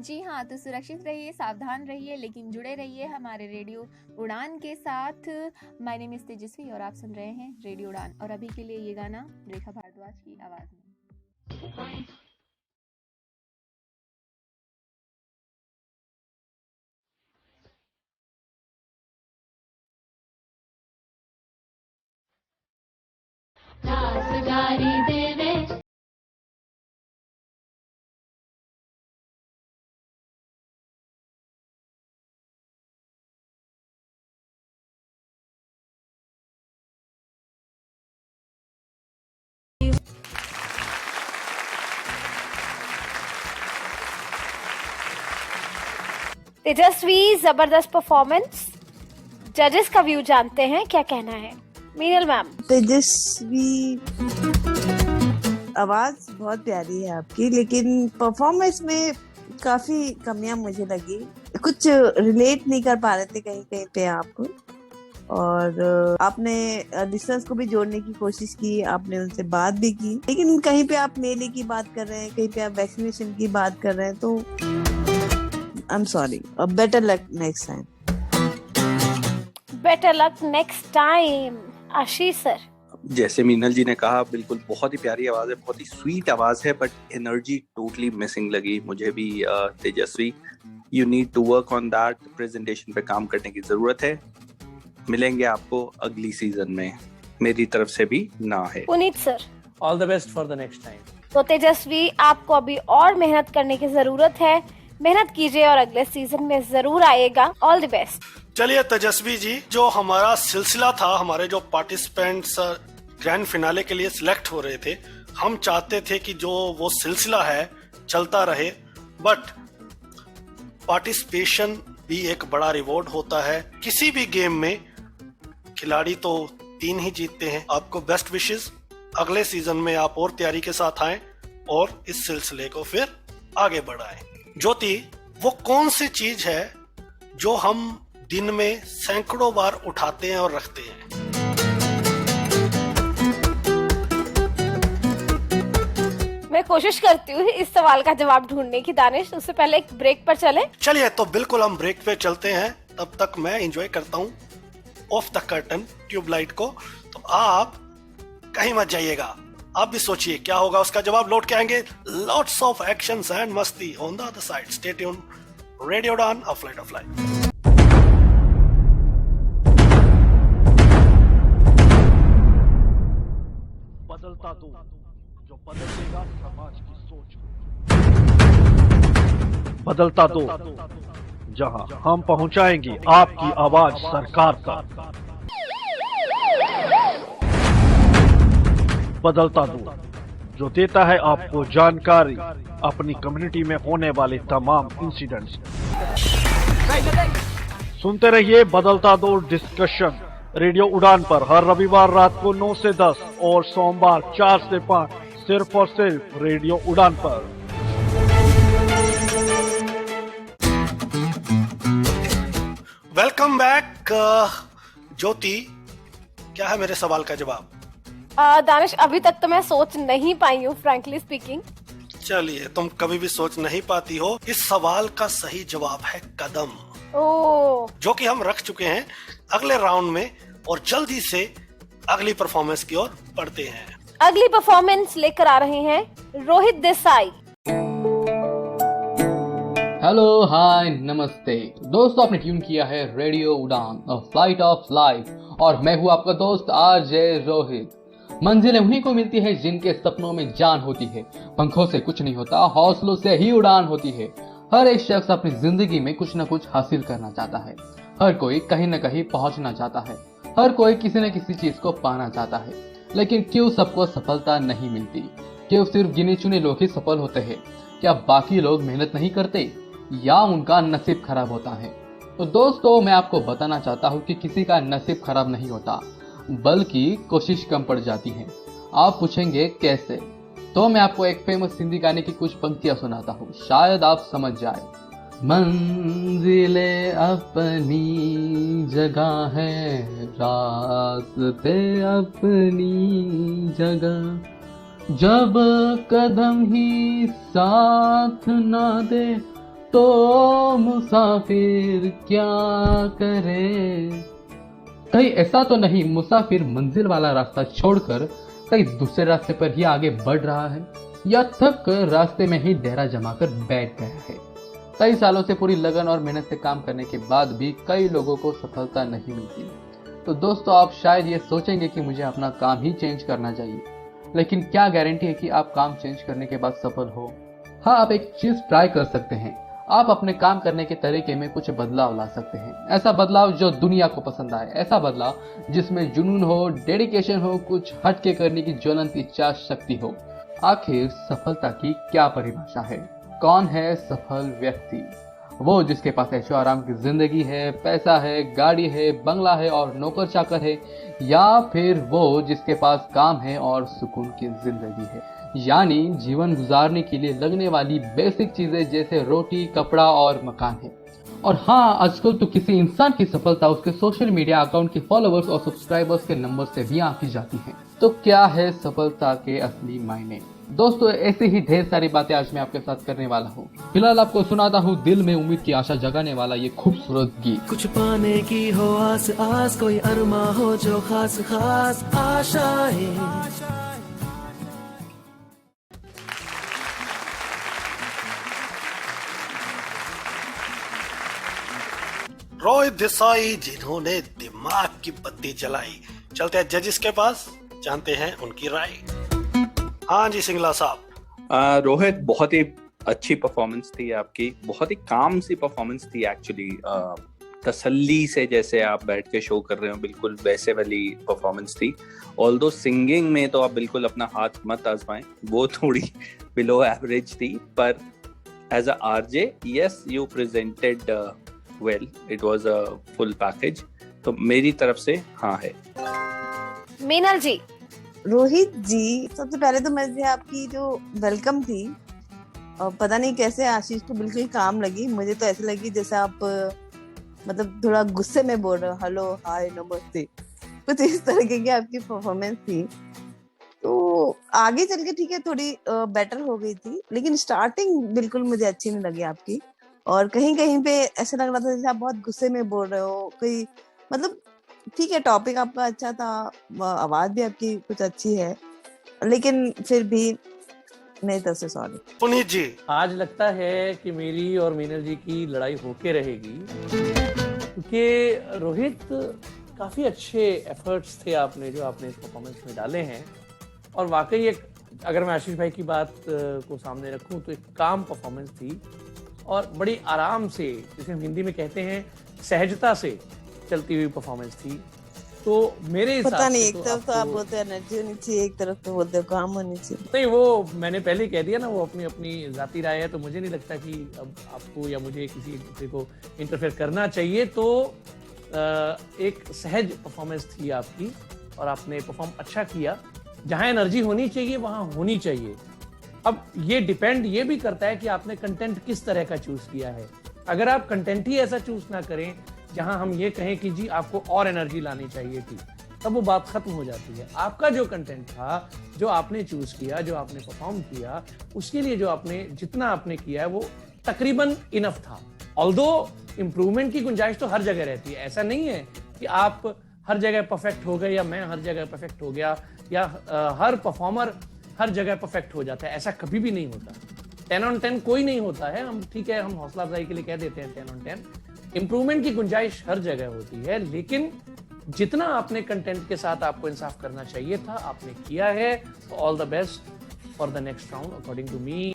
जी हाँ, तो सुरक्षित रहिए, सावधान रहिए, लेकिन जुड़े रहिए हमारे रेडियो उड़ान के साथ। माय नेम इज तेजस्वी और आप सुन रहे हैं रेडियो उड़ान। और अभी के लिए ये गाना रेखा भारद्वाज की आवाज में। तेजस्वी, जबरदस्त परफॉर्मेंस। जजेस का व्यू जानते हैं, क्या कहना है मीनल मैम? तेजस्वी, आवाज बहुत प्यारी है आपकी, लेकिन परफॉर्मेंस में काफी कमियां मुझे लगी। कुछ रिलेट नहीं कर पा रहे थे कहीं पे आप। और आपने लिसनर्स को भी जोड़ने की कोशिश की, आपने उनसे बात भी की, लेकिन कहीं पे आप मेले की बात कर रहे हैं, कहीं पे आप वैक्सीनेशन की बात कर रहे हैं। तो आई am sorry, better luck next time. Better luck next time. Ashish sir. जैसे मीनल जी ने कहा, बिल्कुल बहुत ही प्यारी आवाज है, बहुत ही स्वीट आवाज है, बट एनर्जी टोटली मिसिंग लगी मुझे भी। Tejaswi, you need to work on that. Presentation पे काम करने की जरूरत है। मिलेंगे आपको अगली सीजन में, मेरी तरफ से भी ना है। Puneet sir. All the best for the next time. तो तेजस्वी, आपको अभी और मेहनत करने की जरूरत है। मेहनत कीजिए और अगले सीजन में जरूर आएगा। All the best. चलिए तेजस्वी जी, जो हमारा सिलसिला था, हमारे जो पार्टिसिपेंट्स ग्रैंड फिनाले के लिए सिलेक्ट हो रहे थे, हम चाहते थे कि जो वो सिलसिला है चलता रहे, बट पार्टिसिपेशन भी एक बड़ा रिवॉर्ड होता है। किसी भी गेम में खिलाड़ी तो 3 ही जीतते हैं। आपको बेस्ट विशेस। अगले सीजन में आप और तैयारी के साथ आएं और इस सिलसिले को फिर आगे बढ़ाएं। ज्योति, वो कौन सी चीज है जो हम दिन में सैकड़ों बार उठाते हैं और रखते हैं? मैं कोशिश करती हूँ इस सवाल का जवाब ढूंढने की। दानिश, उससे पहले एक ब्रेक पर चले। चलिए, तो बिल्कुल हम ब्रेक पे चलते हैं। तब तक मैं एंजॉय करता हूँ ऑफ द कर्टन ट्यूबलाइट को। तो आप कहीं मत जाइएगा, आप भी सोचिए क्या होगा, उसका जवाब लौट के आएंगे। लॉट्स ऑफ एक्शंस एंड मस्ती on the other side. Stay tuned, radio Udaan, a flight of life. दूं जो बदल देगा समाज की सोच को। बदलता दो जहां हम पहुंचाएंगे आपकी आवाज सरकार तक। बदलता दो जो देता है आपको जानकारी अपनी कम्युनिटी में होने वाले तमाम इंसिडेंट्स। सुनते रहिए बदलता दो डिस्कशन रेडियो उड़ान पर हर रविवार रात को 9 से 10 और सोमवार 4 से 5 सिर्फ और सिर्फ रेडियो उड़ान पर। Welcome back. ज्योति, क्या है मेरे सवाल का जवाब? दानिश, अभी तक तो मैं सोच नहीं पाई हूँ, फ्रैंकली स्पीकिंग। चलिए, तुम कभी भी सोच नहीं पाती हो। इस सवाल का सही जवाब है कदम, जो कि हम रख चुके हैं अगले राउंड में, और जल्दी से अगली परफॉर्मेंस की ओर बढ़ते हैं। अगली परफॉर्मेंस लेकर आ रहे हैं रोहित देसाई। हेलो, हाय, नमस्ते दोस्तों, आपने ट्यून किया है radio Udaan, a flight of life, और मैं हूँ आपका दोस्त आरजे रोहित। मंजिलें उन्हीं को मिलती है जिनके सपनों में जान होती है। पंखों से कुछ नहीं होता, हौसलों से ही उड़ान होती है। हर एक शख्स अपनी जिंदगी में कुछ न कुछ हासिल करना चाहता है। हर कोई कहीं न कहीं पहुंचना चाहता है। हर कोई किसी न किसी चीज को पाना चाहता है। लेकिन क्यों सबको सफलता नहीं मिलती? क्यों सिर्फ गिने चुने लोग ही सफल होते हैं? क्या बाकी लोग मेहनत नहीं करते, या उनका नसीब खराब होता है? तो दोस्तों, मैं आपको बताना चाहता हूँ कि किसी का नसीब खराब नहीं होता, बल्कि कोशिश कम पड़ जाती है। आप पूछेंगे कैसे? तो मैं आपको एक फेमस हिंदी गाने की कुछ पंक्तियां सुनाता हूँ, शायद आप समझ जाए। मंजिले अपनी जगह है, रास्ते अपनी जगह, जब कदम ही साथ ना दे तो मुसाफिर क्या करे? कहीं ऐसा तो नहीं मुसाफिर मंजिल वाला रास्ता छोड़कर कहीं दूसरे रास्ते पर ही आगे बढ़ रहा है, या थक कर रास्ते में ही डेरा जमाकर बैठ गया है? कई सालों से पूरी लगन और मेहनत से काम करने के बाद भी कई लोगों को सफलता नहीं मिलती। तो दोस्तों, आप शायद ये सोचेंगे कि मुझे अपना काम ही चेंज करना चाहिए, लेकिन क्या गारंटी है कि आप काम चेंज करने के बाद सफल हो? हाँ, आप एक चीज ट्राई कर सकते हैं। आप अपने काम करने के तरीके में कुछ बदलाव ला सकते हैं। ऐसा बदलाव जो दुनिया को पसंद आए, ऐसा बदलाव जिसमें जुनून हो, डेडिकेशन हो, कुछ हटके करने की ज्वलंत इच्छा शक्ति हो। आखिर सफलता की क्या परिभाषा है? कौन है सफल व्यक्ति? वो जिसके पास ऐशो आराम की जिंदगी है, पैसा है, गाड़ी है, बंगला है और नौकर चाकर है, या फिर वो जिसके पास काम है और सुकून की जिंदगी है, यानी जीवन गुजारने के लिए लगने वाली बेसिक चीजें जैसे रोटी, कपड़ा और मकान है। और हाँ, आजकल तो किसी इंसान की सफलता उसके सोशल मीडिया अकाउंट के फॉलोअर्स और सब्सक्राइबर्स के नंबर से भी आंकी जाती है। तो क्या है सफलता के असली मायने? दोस्तों, ऐसी ही ढेर सारी बातें आज मैं आपके साथ करने वाला हूँ। फिलहाल आपको सुनाता हूँ दिल में उम्मीद की आशा जगाने वाला ये खूबसूरत गीत। कुछ पाने की हो आस आस, कोई अरमा हो जो खास खास आशाएं। रोहित देसाई, जिन्होंने दिमाग की बत्ती जलाई। चलते हैं जजेस के पास, जानते हैं उनकी राय। हाँ जी सिंगला साहब। रोहित, बहुत ही अच्छी परफॉर्मेंस थी आपकी, बहुत ही काम सी परफॉर्मेंस थी एक्चुअली। तसल्ली से जैसे आप बैठ के शो कर रहे हो, बिल्कुल वैसे वाली परफॉर्मेंस थी। ऑल्दो सिंगिंग में तो आप बिल्कुल अपना हाथ मत आजमाएं, वो थोड़ी बिलो एवरेज थी, पर as a RJ yes you presented well, it was a full package. तो मेरी तरफ से हाँ है। मीनल जी। रोहित जी, सबसे पहले तो मुझे आपकी जो वेलकम थी, पता नहीं कैसे आशीष को बिल्कुल काम लगी। मुझे तो ऐसे लगी जैसे आप मतलब थोड़ा गुस्से में बोल रहे हो, हेलो, हाय, नमस्ते, कुछ इस तरीके की आपकी परफॉर्मेंस थी। तो आगे चल के ठीक है, थोड़ी बेटर हो गई थी, लेकिन स्टार्टिंग बिल्कुल मुझे अच्छी नहीं लगी आपकी। और कहीं कहीं पे ऐसा लग रहा था जैसे आप बहुत गुस्से में बोल रहे हो। कोई मतलब ठीक है, टॉपिक आपका अच्छा था, आवाज भी आपकी कुछ अच्छी है, लेकिन फिर भी मेरी तरफ से सॉरी। पुनीत जी। आज लगता है कि मेरी और मीनल जी की लड़ाई होके रहेगी, क्योंकि रोहित, काफी अच्छे एफर्ट्स थे आपने जो आपने इस परफॉर्मेंस में डाले हैं, और वाकई एक, अगर मैं आशीष भाई की बात को सामने रखूं तो एक काम परफॉर्मेंस थी और बड़ी आराम से, जिसे हम हिंदी में कहते हैं सहजता से चलती हुई परफॉर्मेंस थी। तो मेरे हिसाब पता नहीं, से एक तरफ तो आप बोलते हैं एनर्जी होनी चाहिए, एक तरफ तो बोलते हो काम होनी चाहिए। नहीं, वो मैंने पहले कह दिया ना, वो अपनी अपनी जाती राय है, तो मुझे नहीं लगता कि अब आपको या मुझे किसी दूसरे को इंटरफेयर करना चाहिए। तो एक सहज परफॉर्मेंस थी आपकी और आपने परफॉर्म अच्छा किया। जहां एनर्जी होनी चाहिए वहां होनी चाहिए। अब ये डिपेंड ये भी करता है कि आपने कंटेंट किस तरह का चूज किया है। अगर आप कंटेंट ही ऐसा चूज ना करें जहां हम ये कहें कि जी आपको और एनर्जी लानी चाहिए थी, तब वो बात खत्म हो जाती है। आपका जो कंटेंट था, जो आपने चूज किया, जो आपने परफॉर्म किया, उसके लिए जो आपने जितना आपने किया है वो तकरीबन इनफ था। ऑल्दो इम्प्रूवमेंट की गुंजाइश तो हर जगह रहती है। ऐसा नहीं है कि आप हर जगह परफेक्ट हो गए या मैं हर जगह परफेक्ट हो गया या हर परफॉर्मर हर जगह परफेक्ट हो जाता है। ऐसा कभी भी नहीं होता। 10 on 10 कोई नहीं होता है। हम ठीक है, हम हौसला अफजाई के लिए कह देते हैं 10 on 10। इम्प्रूवमेंट की गुंजाइश हर जगह होती है, लेकिन जितना आपने कंटेंट के साथ आपको इंसाफ करना चाहिए था आपने किया है। तो all the best for the next round according to me.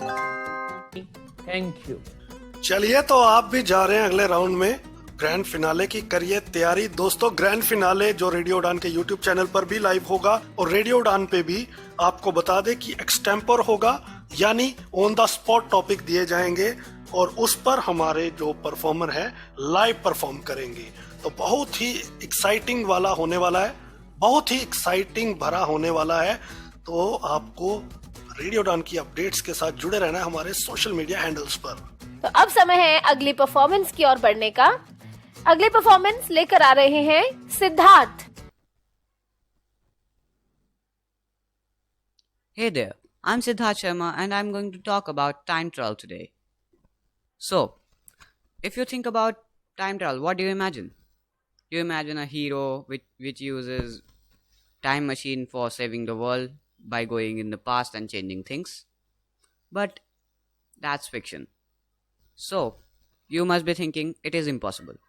Thank you. चलिए, तो आप भी जा रहे हैं अगले राउंड में। ग्रैंड फिनाले की करिए तैयारी। दोस्तों, ग्रैंड फिनाले जो रेडियो उड़ान के यूट्यूब चैनल पर भी लाइव होगा और रेडियो उड़ान पे भी आपको बता दें कि एक्सटेम्पर होगा, यानी ऑन द स्पॉट टॉपिक दिए जाएंगे और उस पर हमारे जो परफॉर्मर है लाइव परफॉर्म करेंगे। तो बहुत ही एक्साइटिंग वाला होने वाला है, बहुत ही एक्साइटिंग भरा होने वाला है। तो आपको रेडियो उड़ान की अपडेट्स के साथ जुड़े रहना है हमारे सोशल मीडिया हैंडल्स पर। तो अब समय है अगली परफॉर्मेंस की ओर बढ़ने का। अगली परफॉर्मेंस लेकर आ रहे हैं Siddharth. Hey there, I'm Siddharth Sharma and I'm going to talk about time travel today. So, if you think about time travel, what do you imagine? You imagine a hero which uses time machine for saving the world by going in the past and changing things. But that's fiction. So, you must be thinking it is impossible.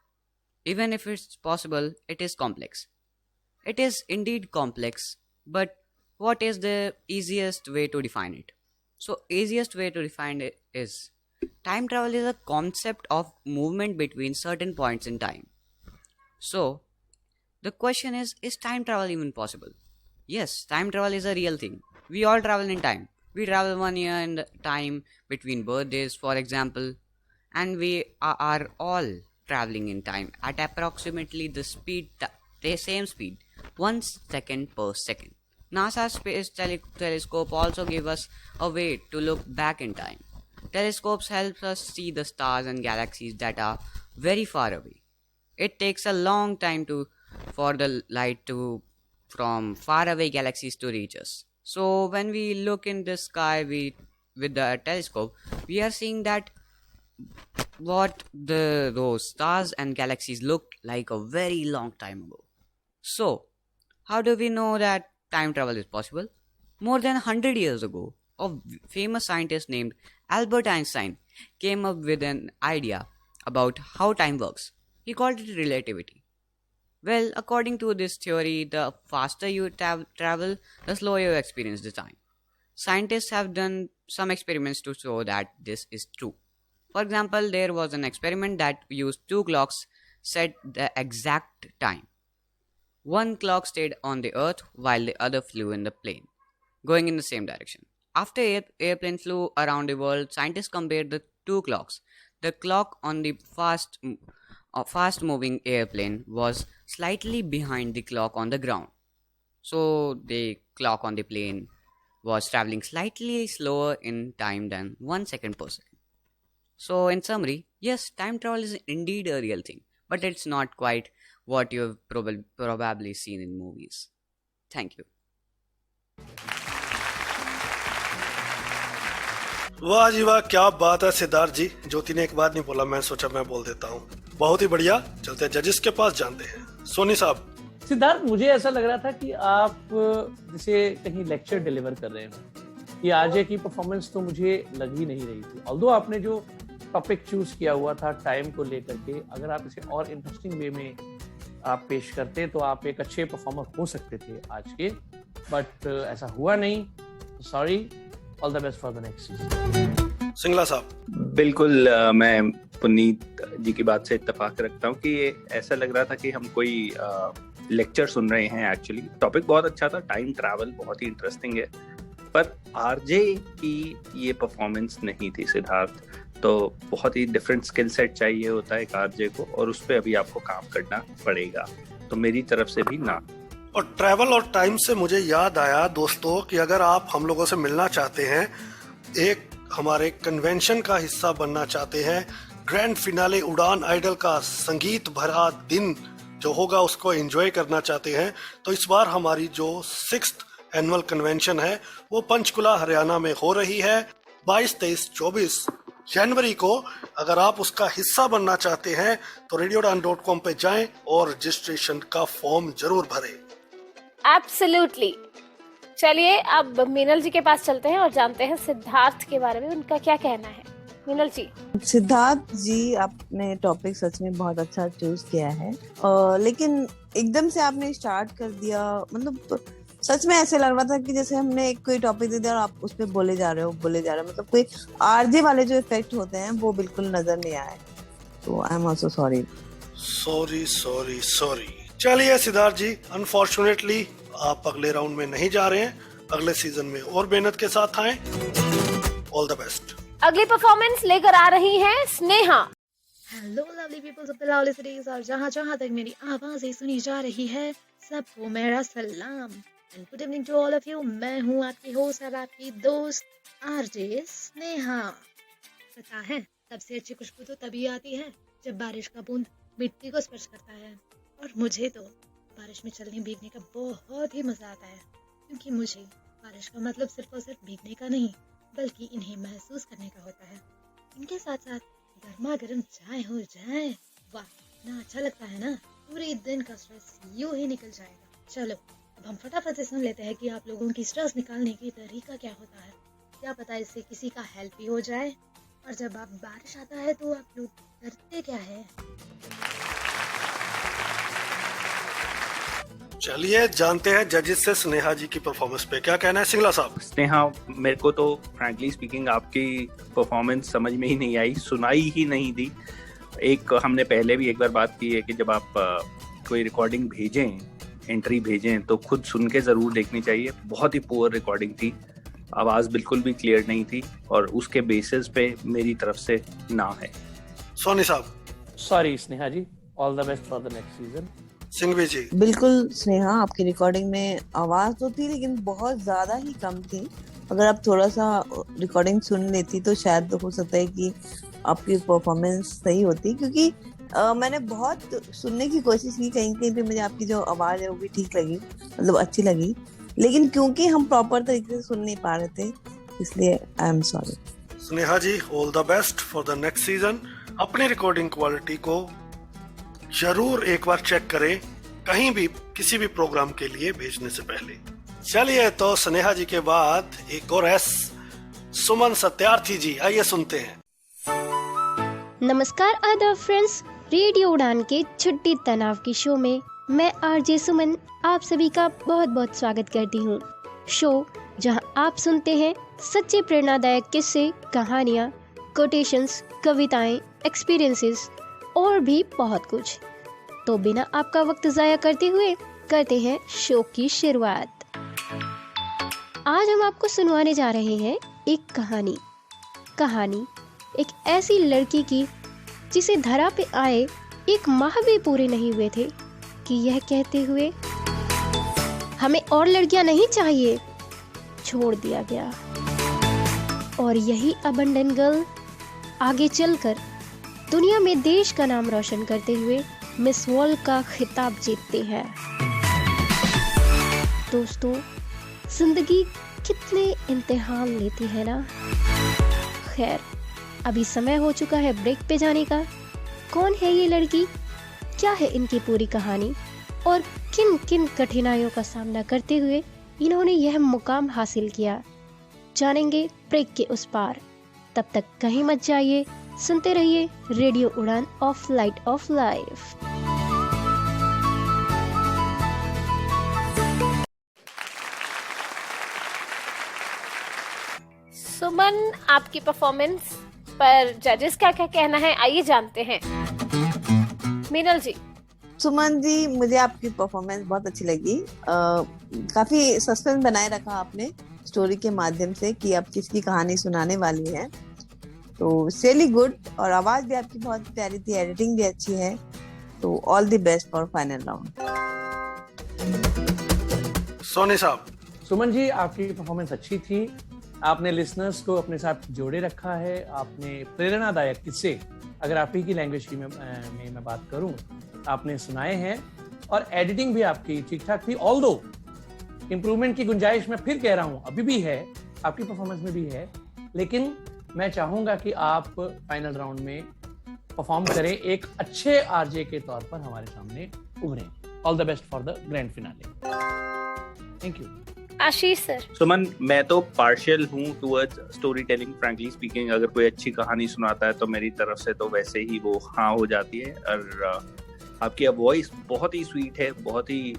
Even if it's possible, it is complex. It is indeed complex, but what is the easiest way to define it? So, easiest way to define it is time travel is a concept of movement between certain points in time. So, the question is time travel even possible? Yes, time travel is a real thing. We all travel in time. We travel 1 year in the time between birthdays, for example, and we are all traveling in time at approximately the same speed, 1 second per second. NASA's Space Telescope also gave us a way to look back in time. Telescopes help us see the stars and galaxies that are very far away. It takes a long time for the light from faraway galaxies to reach us. So when we look in the sky with the telescope, we are seeing that what those stars and galaxies looked like a very long time ago. So, how do we know that time travel is possible? More than 100 years ago, a famous scientist named Albert Einstein came up with an idea about how time works. He called it relativity. Well, according to this theory, the faster you travel, the slower you experience the time. Scientists have done some experiments to show that this is true. For example, there was an experiment that used 2 clocks set the exact time. One clock stayed on the earth while the other flew in the plane, going in the same direction. After airplane flew around the world, scientists compared the 2 clocks. The clock on the fast moving airplane was slightly behind the clock on the ground. So the clock on the plane was traveling slightly slower in time than 1 second per second. So, in summary, yes, time travel is indeed a real thing, but it's not quite what you've probably seen in movies. Thank you. वाह जी वाह, क्या बात है सिद्धार्थ जी। ज्योति ने एक बात नहीं बोला, मैं सोचा मैं बोल देता हूँ। बहुत ही बढ़िया। चलते हैं जजेस के पास, जानते हैं सोनी साहब। सिद्धार्थ, मुझे ऐसा लग रहा था कि आप जैसे कहीं लेक्चर डिलीवर कर रहे हो। ये आरजे की परफॉर्मेंस तो मुझे लग ही नहीं रही थी। ऑल्दो आपने जो टॉपिक चूज किया हुआ था टाइम को लेकर के, अगर आप इसे और इंटरेस्टिंग वे में आप पेश करते तो आप एक अच्छे परफॉर्मर हो सकते थे आज के। बट ऐसा हुआ नहीं. Sorry. All the best for the next season. Singla साहब. बिल्कुल मैं पुनीत जी की बात से इत्तेफाक रखता हूँ कि ये ऐसा लग रहा था कि हम कोई लेक्चर सुन रहे हैं. एक्चुअली टॉपिक बहुत अच्छा था, टाइम ट्रैवल बहुत ही इंटरेस्टिंग है, पर आरजे की ये परफॉर्मेंस नहीं थी सिद्धार्थ. तो बहुत ही डिफरेंट स्किल सेट चाहिए होता है एक आरजे को, और उस पर अभी आपको काम करना पड़ेगा. तो मेरी तरफ से भी ना. और ट्रैवल और टाइम से मुझे याद आया दोस्तों कि अगर आप हम लोगों से मिलना चाहते हैं, एक हमारे कन्वेंशन का हिस्सा बनना चाहते हैं, ग्रैंड फिनाले उड़ान आइडल का संगीत भरा दिन जो होगा उसको एंजॉय करना चाहते हैं, तो इस बार हमारी जो 6th एनुअल कन्वेंशन है वो पंचकुला हरियाणा में हो रही है 22, 23, 24 जनवरी को. अगर आप उसका हिस्सा बनना चाहते हैं तो radioudan.com पे जाएं और रजिस्ट्रेशन का फॉर्म जरूर भरें. एब्सोल्युटली. चलिए अब मीनल जी के पास चलते हैं और जानते हैं सिद्धार्थ के बारे में, उनका क्या कहना है. मीनल जी. सिद्धार्थ जी, आपने टॉपिक सच में बहुत अच्छा चूज किया है, लेकिन एकदम से आपने स्टार्ट कर दिया. मतलब सच में ऐसे लग रहा था कि जैसे हमने कोई टॉपिक दे दिया और आप उस पे बोले जा रहे हो. मतलब कोई आरजे वाले जो इफेक्ट होते हैं वो बिल्कुल नजर नहीं आए. तो I am also sorry. Sorry. चलिए सिद्धार्थ जी, अनफॉर्चुनेटली आप अगले राउंड में नहीं जा रहे हैं. अगले सीजन में और मेहनत के साथ आए. All the best. अगली परफॉर्मेंस लेकर आ रही हैं Sneha. Hello lovely peoples of the lovely cities, और जहाँ जहाँ तक मेरी आवाज़ें सुनी जा रही है सबको मेरा सलाम and good evening to all of you. मैं हूँ आपकी होस्ट और आपकी दोस्त आरजे स्नेहा. पता है सबसे अच्छी खुशबू तो तभी आती है जब बारिश का बूंद मिट्टी को स्पर्श करता है, और मुझे तो बारिश में चलने भीगने का बहुत ही मजा आता है, क्योंकि मुझे बारिश का मतलब सिर्फ और सिर्फ भीगने का नहीं बल्कि इन्हें महसूस करने का होता है. इनके साथ साथ गर्मा गर्म चाय हो जाए, वाह ना अच्छा लगता है ना. पूरे दिन का स्ट्रेस यूं ही निकल जाएगा. चलो अब हम फटाफट से सुन लेते हैं कि आप लोगों की स्ट्रेस निकालने की तरीका क्या होता है. क्या पता इससे किसी का हेल्प भी हो जाए. और जब आप बारिश आता है तो आप लोग करते क्या है. चलिए जानते हैं जजेस से स्नेहा जी की परफॉर्मेंस पे क्या कहना है. सिंगला साहब. स्नेहा, मेरे को तो फ्रैंकली स्पीकिंग आपकी परफॉर्मेंस समझ में ही नहीं आई, सुनाई ही नहीं दी. एक हमने पहले भी एक बार बात की है कि जब आप कोई रिकॉर्डिंग भेजें, एंट्री भेजें, तो खुद सुन के जरूर देखनी चाहिए. बहुत ही पुअर रिकॉर्डिंग थी, आवाज बिल्कुल भी क्लियर नहीं थी, और उसके बेसिस पे मेरी तरफ से ना है. सोनी साहब. Sorry Sneha ji. All the best for the next season. Singhvi ji. बिल्कुल स्नेहा, आपकी रिकॉर्डिंग में आवाज तो थी लेकिन बहुत ज्यादा ही कम थी. अगर आप थोड़ा सा रिकॉर्डिंग सुन लेती तो शायद हो सकता है कि आपकी परफॉर्मेंस सही होती, क्योंकि मैंने बहुत सुनने की कोशिश की. कहीं कहीं पे मुझे आपकी जो आवाज है वो भी ठीक लगी, मतलब अच्छी लगी, लेकिन क्योंकि हम प्रॉपर तरीके से सुन नहीं पा रहे थे इसलिए I am sorry. Sneha ji, all the best for the next season. अपनी रिकॉर्डिंग क्वालिटी को जरूर एक बार चेक करें कहीं भी किसी भी प्रोग्राम के लिए भेजने से पहले. चलिए तो स्नेहा जी के बाद एक और सुमन सत्यार्थी जी, आइए सुनते हैं. नमस्कार आदाब फ्रेंड्स, रेडियो उड़ान के छुट्टी तनाव की शो में मैं आरजे सुमन आप सभी का बहुत बहुत स्वागत करती हूँ. शो जहाँ आप सुनते हैं सच्चे प्रेरणादायक किस्से, कहानियाँ, कोटेशंस, कविताएं, एक्सपीरियंसेस और भी बहुत कुछ. तो बिना आपका वक्त जाया करते हुए करते हैं शो की शुरुआत. आज हम आपको सुनवाने जा रहे हैं एक कहानी एक ऐसी लड़की की जिसे धरा पे आए 1 माह भी पूरे नहीं हुए थे कि यह कहते हुए हमें और लड़कियां नहीं चाहिए छोड़ दिया गया. और यही अबंडन गर्ल आगे चलकर दुनिया में देश का नाम रोशन करते हुए मिस वर्ल्ड का खिताब जीतते हैं. दोस्तों, जिंदगी कितने इम्तिहान लेती है ना. खैर, अभी समय हो चुका है ब्रेक पे जाने का. कौन है ये लड़की, क्या है इनकी पूरी कहानी और किन किन कठिनाइयों का सामना करते हुए इन्होंने यह मुकाम हासिल किया, जानेंगे ब्रेक के उस पार. तब तक कहीं मत जाइए, सुनते रहिए रेडियो उड़ान ऑफ लाइट ऑफ लाइफ. सुमन, आपकी परफॉर्मेंस पर जजेस का क्या कहना है, आइए जानते हैं। मीनल जी। सुमन जी, मुझे आपकी परफॉर्मेंस बहुत अच्छी लगी। काफी सस्पेंस बनाए रखा आपने स्टोरी के माध्यम से कि आप किसकी कहानी सुनाने वाली हैं, तो रियली गुड। और आवाज भी आपकी बहुत प्यारी थी, एडिटिंग भी अच्छी है, तो all the best for final round. Soni साहब। सुमन जी, आपकी परफॉर्मेंस अच्छी थी। आपने लिसनर्स को अपने साथ जोड़े रखा है। आपने प्रेरणादायक किस्से, अगर आप ही की लैंग्वेज की में मैं बात करूं, आपने सुनाए हैं। और एडिटिंग भी आपकी ठीक ठाक थी। ऑल्दो इम्प्रूवमेंट की गुंजाइश मैं फिर कह रहा हूं, अभी भी है, आपकी परफॉर्मेंस में भी है, लेकिन मैं चाहूंगा कि आप फाइनल राउंड में परफॉर्म करें, एक अच्छे आरजे के तौर पर हमारे सामने उभरें। All the best for the grand finale. Thank you. Ashish sir. Suman, मैं तो पार्शियल हूँ towards story telling. Frankly speaking, अगर कोई अच्छी कहानी सुनाता है तो मेरी तरफ से तो वैसे ही वो हाँ हो जाती है। और आपकी वॉइस बहुत ही स्वीट है, बहुत ही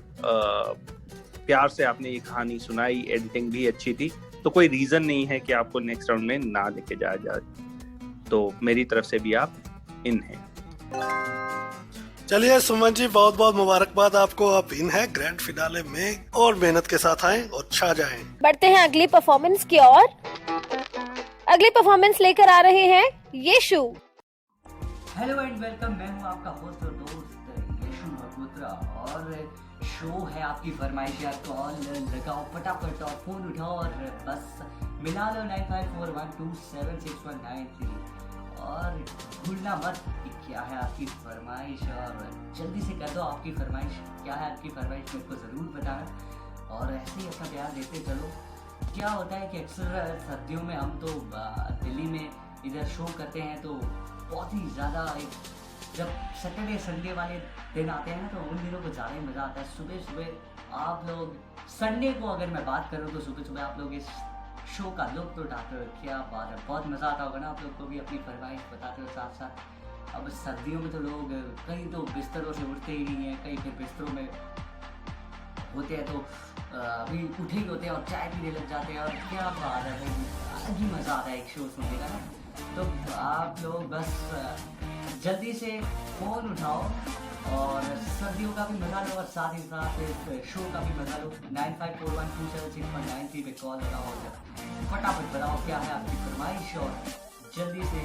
प्यार से आपने ये कहानी सुनाई, एडिटिंग भी अच्छी थी, तो कोई रीजन नहीं है कि आपको नेक्स्ट राउंड में ना लेके जाया जाए। तो मेरी तरफ से भी आप इन हैं। चलिए सुमन जी, बहुत बहुत मुबारकबाद आपको, आप इन है ग्रैंड फिनाले में, और मेहनत के साथ आएं और छा जाएं। बढ़ते हैं अगली परफॉर्मेंस की ओर। अगली परफॉर्मेंस लेकर आ रहे हैं येशु। हेलो एंड वेलकम, मैं हूं आपका होस्ट और दोस्त येशु भगवत्रा, और शो है आपकी फरमाइश। यार कॉल लगाओ फटाफट और फोन उठाओ और बस मिला लो 9541276193 और भूलना मत कि क्या है आपकी फरमाइश, और जल्दी से कर दो आपकी फरमाइश। क्या है आपकी फरमाइश मेरे को ज़रूर बताना, और ऐसे ही अपना प्यार देते चलो। क्या होता है कि अक्सर सर्दियों में हम तो दिल्ली में इधर शो करते हैं, तो बहुत ही ज़्यादा जब सैटरडे संडे वाले दिन आते हैं ना, तो उन दिनों को ज़्यादा ही मज़ा आता है। सुबह सुबह आप लोग, संडे को अगर मैं बात करूँ तो सुबह सुबह आप लोग इस शो का लुत्फ उठाते हो। क्या बात है, बहुत मज़ा आता होगा ना आप लोग को भी, अपनी फरमाइश बताते हो साथ साथ। अब सर्दियों में तो लोग कई तो बिस्तरों से उठते ही नहीं हैं, कई फिर बिस्तरों में होते हैं तो अभी उठे ही होते हैं और चाय पीने लग जाते हैं, और क्या बात है, अलग ही मज़ा आता है एक शो सुनने का ना। तो आप लोग बस जल्दी से फ़ोन उठाओ और सर्दियों का भी मजा लो, और साथ ही साथ इस शो का भी मजा लो। 9541276193 पे कॉल लगाओ, फटाफट बताओ क्या है आपकी फरमाइश, और जल्दी से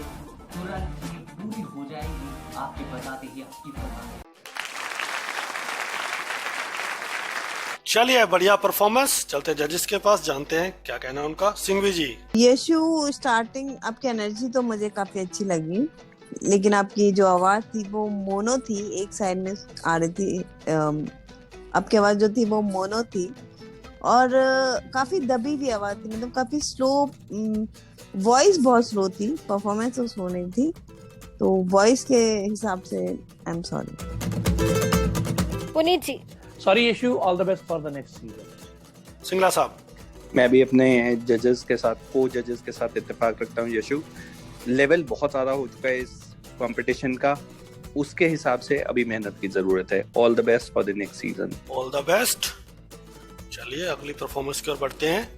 तुरंत ही पूरी हो जाएगी आपके बताते ही आपकी फरमाइश। चलिए, बढ़िया परफॉर्मेंस। चलते जजेस के पास, जानते हैं क्या कहना है उनका। सिंघवी जी। येशु, स्टार्टिंग आपकी एनर्जी तो मुझे काफी अच्छी लगी, लेकिन आपकी जो आवाज थी वो मोनो थी, एक साइड में आ रही थी। आपकी आवाज जो थी वो मोनो थी, और काफी दबी हुई आवाज थी, मतलब काफी स्लो, वॉइस बहुत स्लो थी, परफॉर्मेंस तो स्लो नहीं थी, तो वॉइस के हिसाब से I am sorry. Puneet ji. Sorry Yeshu, all the best for the next season. Singla साहब। मैं भी अपने जजेस के साथ, को जजेस के साथ इत्तेफाक रखता हूँ। यशु, लेवल बहुत ज़्यादा हो चुका है इस कंपटीशन का, उसके हिसाब से अभी मेहनत की ज़रूरत है। All the best for the next season. All the best. चलिए अगली परफॉर्मेंस की ओर बढ़ते हैं।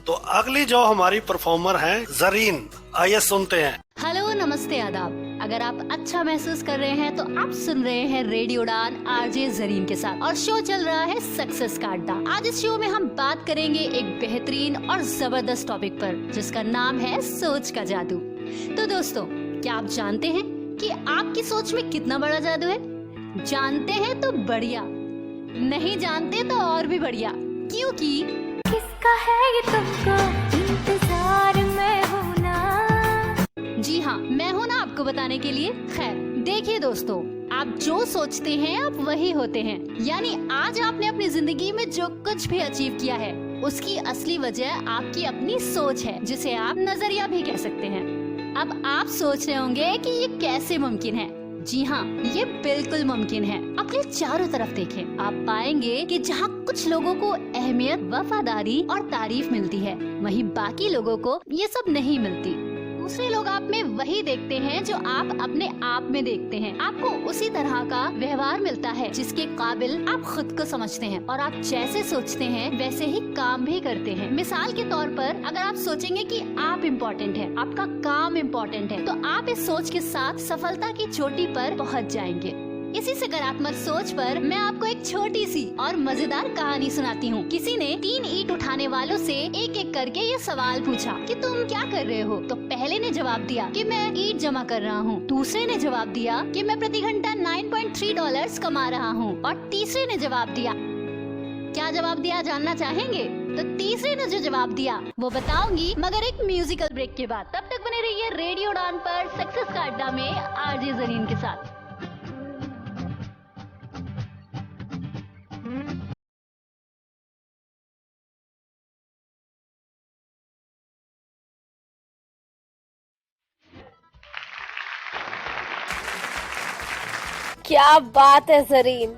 तो अगली जो हमारी परफॉर्मर हैं जरीन, आइए सुनते हैं। हेलो, नमस्ते, आदाब। अगर आप अच्छा महसूस कर रहे हैं तो आप सुन रहे हैं रेडियो उड़ान आरजे जरीन के साथ, और शो चल रहा है सक्सेस का अड्डा। आज इस शो में हम बात करेंगे एक बेहतरीन और जबरदस्त टॉपिक पर, जिसका नाम है सोच का जादू। तो दोस्तों, क्या आप जानते हैं कि आपकी सोच में कितना बड़ा जादू है? जानते हैं तो बढ़िया, नहीं जानते तो और भी बढ़िया, क्योंकि किसका है ये तुमको इंतजार में हूं ना। जी हाँ, मैं हूँ ना आपको बताने के लिए। खैर देखिए दोस्तों, आप जो सोचते हैं आप वही होते हैं। यानी आज आपने अपनी जिंदगी में जो कुछ भी अचीव किया है, उसकी असली वजह आपकी अपनी सोच है, जिसे आप नजरिया भी कह सकते हैं। अब आप सोच रहे होंगे कि ये कैसे मुमकिन है। जी हाँ, ये बिल्कुल मुमकिन है। अपने चारों तरफ देखें, आप पाएंगे कि जहाँ कुछ लोगों को अहमियत, वफादारी और तारीफ मिलती है, वहीं बाकी लोगों को ये सब नहीं मिलती। दूसरे लोग आप में वही देखते हैं जो आप अपने आप में देखते हैं। आपको उसी तरह का व्यवहार मिलता है जिसके काबिल आप खुद को समझते हैं, और आप जैसे सोचते हैं वैसे ही काम भी करते हैं। मिसाल के तौर पर अगर आप सोचेंगे कि आप इम्पोर्टेंट है, आपका काम इम्पोर्टेंट है, तो आप इस सोच के साथ सफलता की चोटी पर पहुंच जाएंगे। इसी सकारात्मक सोच पर मैं आपको एक छोटी सी और मजेदार कहानी सुनाती हूँ। किसी ने 3 ईंट उठाने वालों से एक एक करके ये सवाल पूछा कि तुम क्या कर रहे हो। तो पहले ने जवाब दिया कि मैं ईंट जमा कर रहा हूँ। दूसरे ने जवाब दिया कि मैं प्रति घंटा $9.3 कमा रहा हूँ। और तीसरे ने जवाब दिया, क्या जवाब दिया जानना चाहेंगे? तो तीसरे ने जो जवाब दिया वो बताऊंगी, मगर एक म्यूजिकल ब्रेक के बाद। तब तक बने रहिए रेडियो उड़ान पर सक्सेस का अड्डा में आरजे जरीन के साथ। क्या बात है जरीन,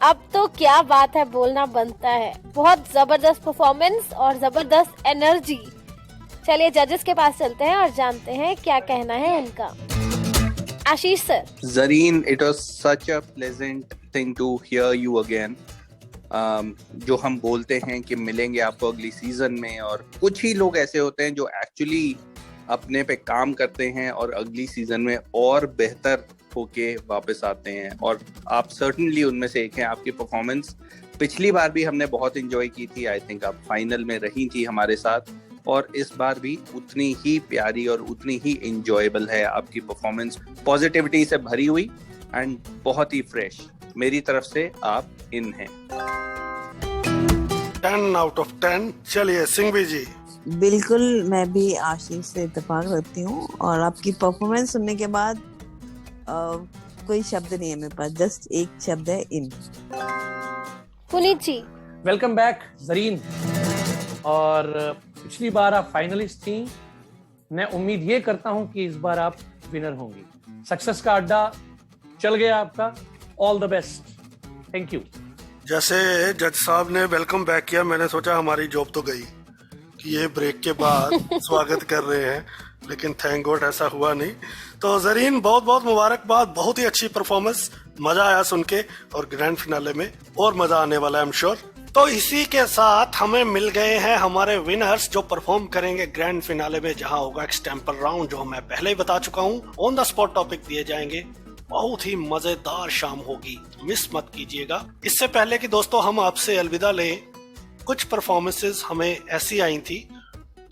अब तो क्या बात है बोलना बनता है। बहुत जबरदस्त परफॉर्मेंस और जबरदस्त एनर्जी। चलिए जजेस के पास चलते हैं और जानते हैं क्या कहना है उनका। आशीष sir. Zareen, it was such a pleasant thing to hear you again. जो हम बोलते हैं कि मिलेंगे आपको अगली सीजन में, और कुछ ही लोग ऐसे होते हैं जो एक्चुअली अपने पे काम करते हैं और अगली सीजन में और बेहतर होके वापस आते हैं, और आप सर्टेनली उनमें से एक हैं। आपकी परफॉर्मेंस पिछली बार भी हमने बहुत एंजॉय की थी। आई थिंक आप फाइनल में रही थी हमारे साथ, और इस बार भी उतनी ही प्यारी और उतनी ही एंजॉयबल है आपकी परफॉर्मेंस। पॉजिटिविटी से भरी हुई एंड बहुत ही फ्रेश। मेरी तरफ से आप इन हैं। 10 out of 10। चलिए सिंघवी जी। बिल्कुल, मैं भी आशीष से इत्तेफाक रखती हूँ, और आपकी परफॉर्मेंस सुनने के बाद कोई शब्द नहीं है मेरे पास, जस्ट एक शब्द है in. Puneet ji. Welcome back Zareen. और पिछली बार आप फाइनलिस्ट थी, मैं उम्मीद ये करता हूं कि इस बार आप विनर होंगी। सक्सेस का अड्डा चल गया आपका, all the best, thank you. जैसे जज साहब ने वेलकम बैक किया, मैंने सोचा हमारी जॉब तो गई कि ये ब्रेक के बाद स्वागत कर रहे हैं, लेकिन थैंक गॉड ऐसा हुआ नहीं। तो जरीन बहुत बहुत मुबारकबाद, बहुत ही अच्छी परफॉर्मेंस, मजा आया सुन के, और ग्रैंड फिनाले में और मजा आने वाला है आई एम श्योर। तो इसी के साथ हमें मिल गए हैं हमारे विनर्स जो परफॉर्म करेंगे ग्रैंड फिनाले में, जहां होगा एक्सटेम्पल राउंड, जो मैं पहले ही बता चुका हूं। ऑन द स्पॉट टॉपिक दिए जाएंगे, बहुत ही मजेदार शाम होगी, मिस मत कीजिएगा। इससे पहले कि दोस्तों हम आपसे अलविदा लें, कुछ परफॉर्मेंसेस हमें ऐसी आई थी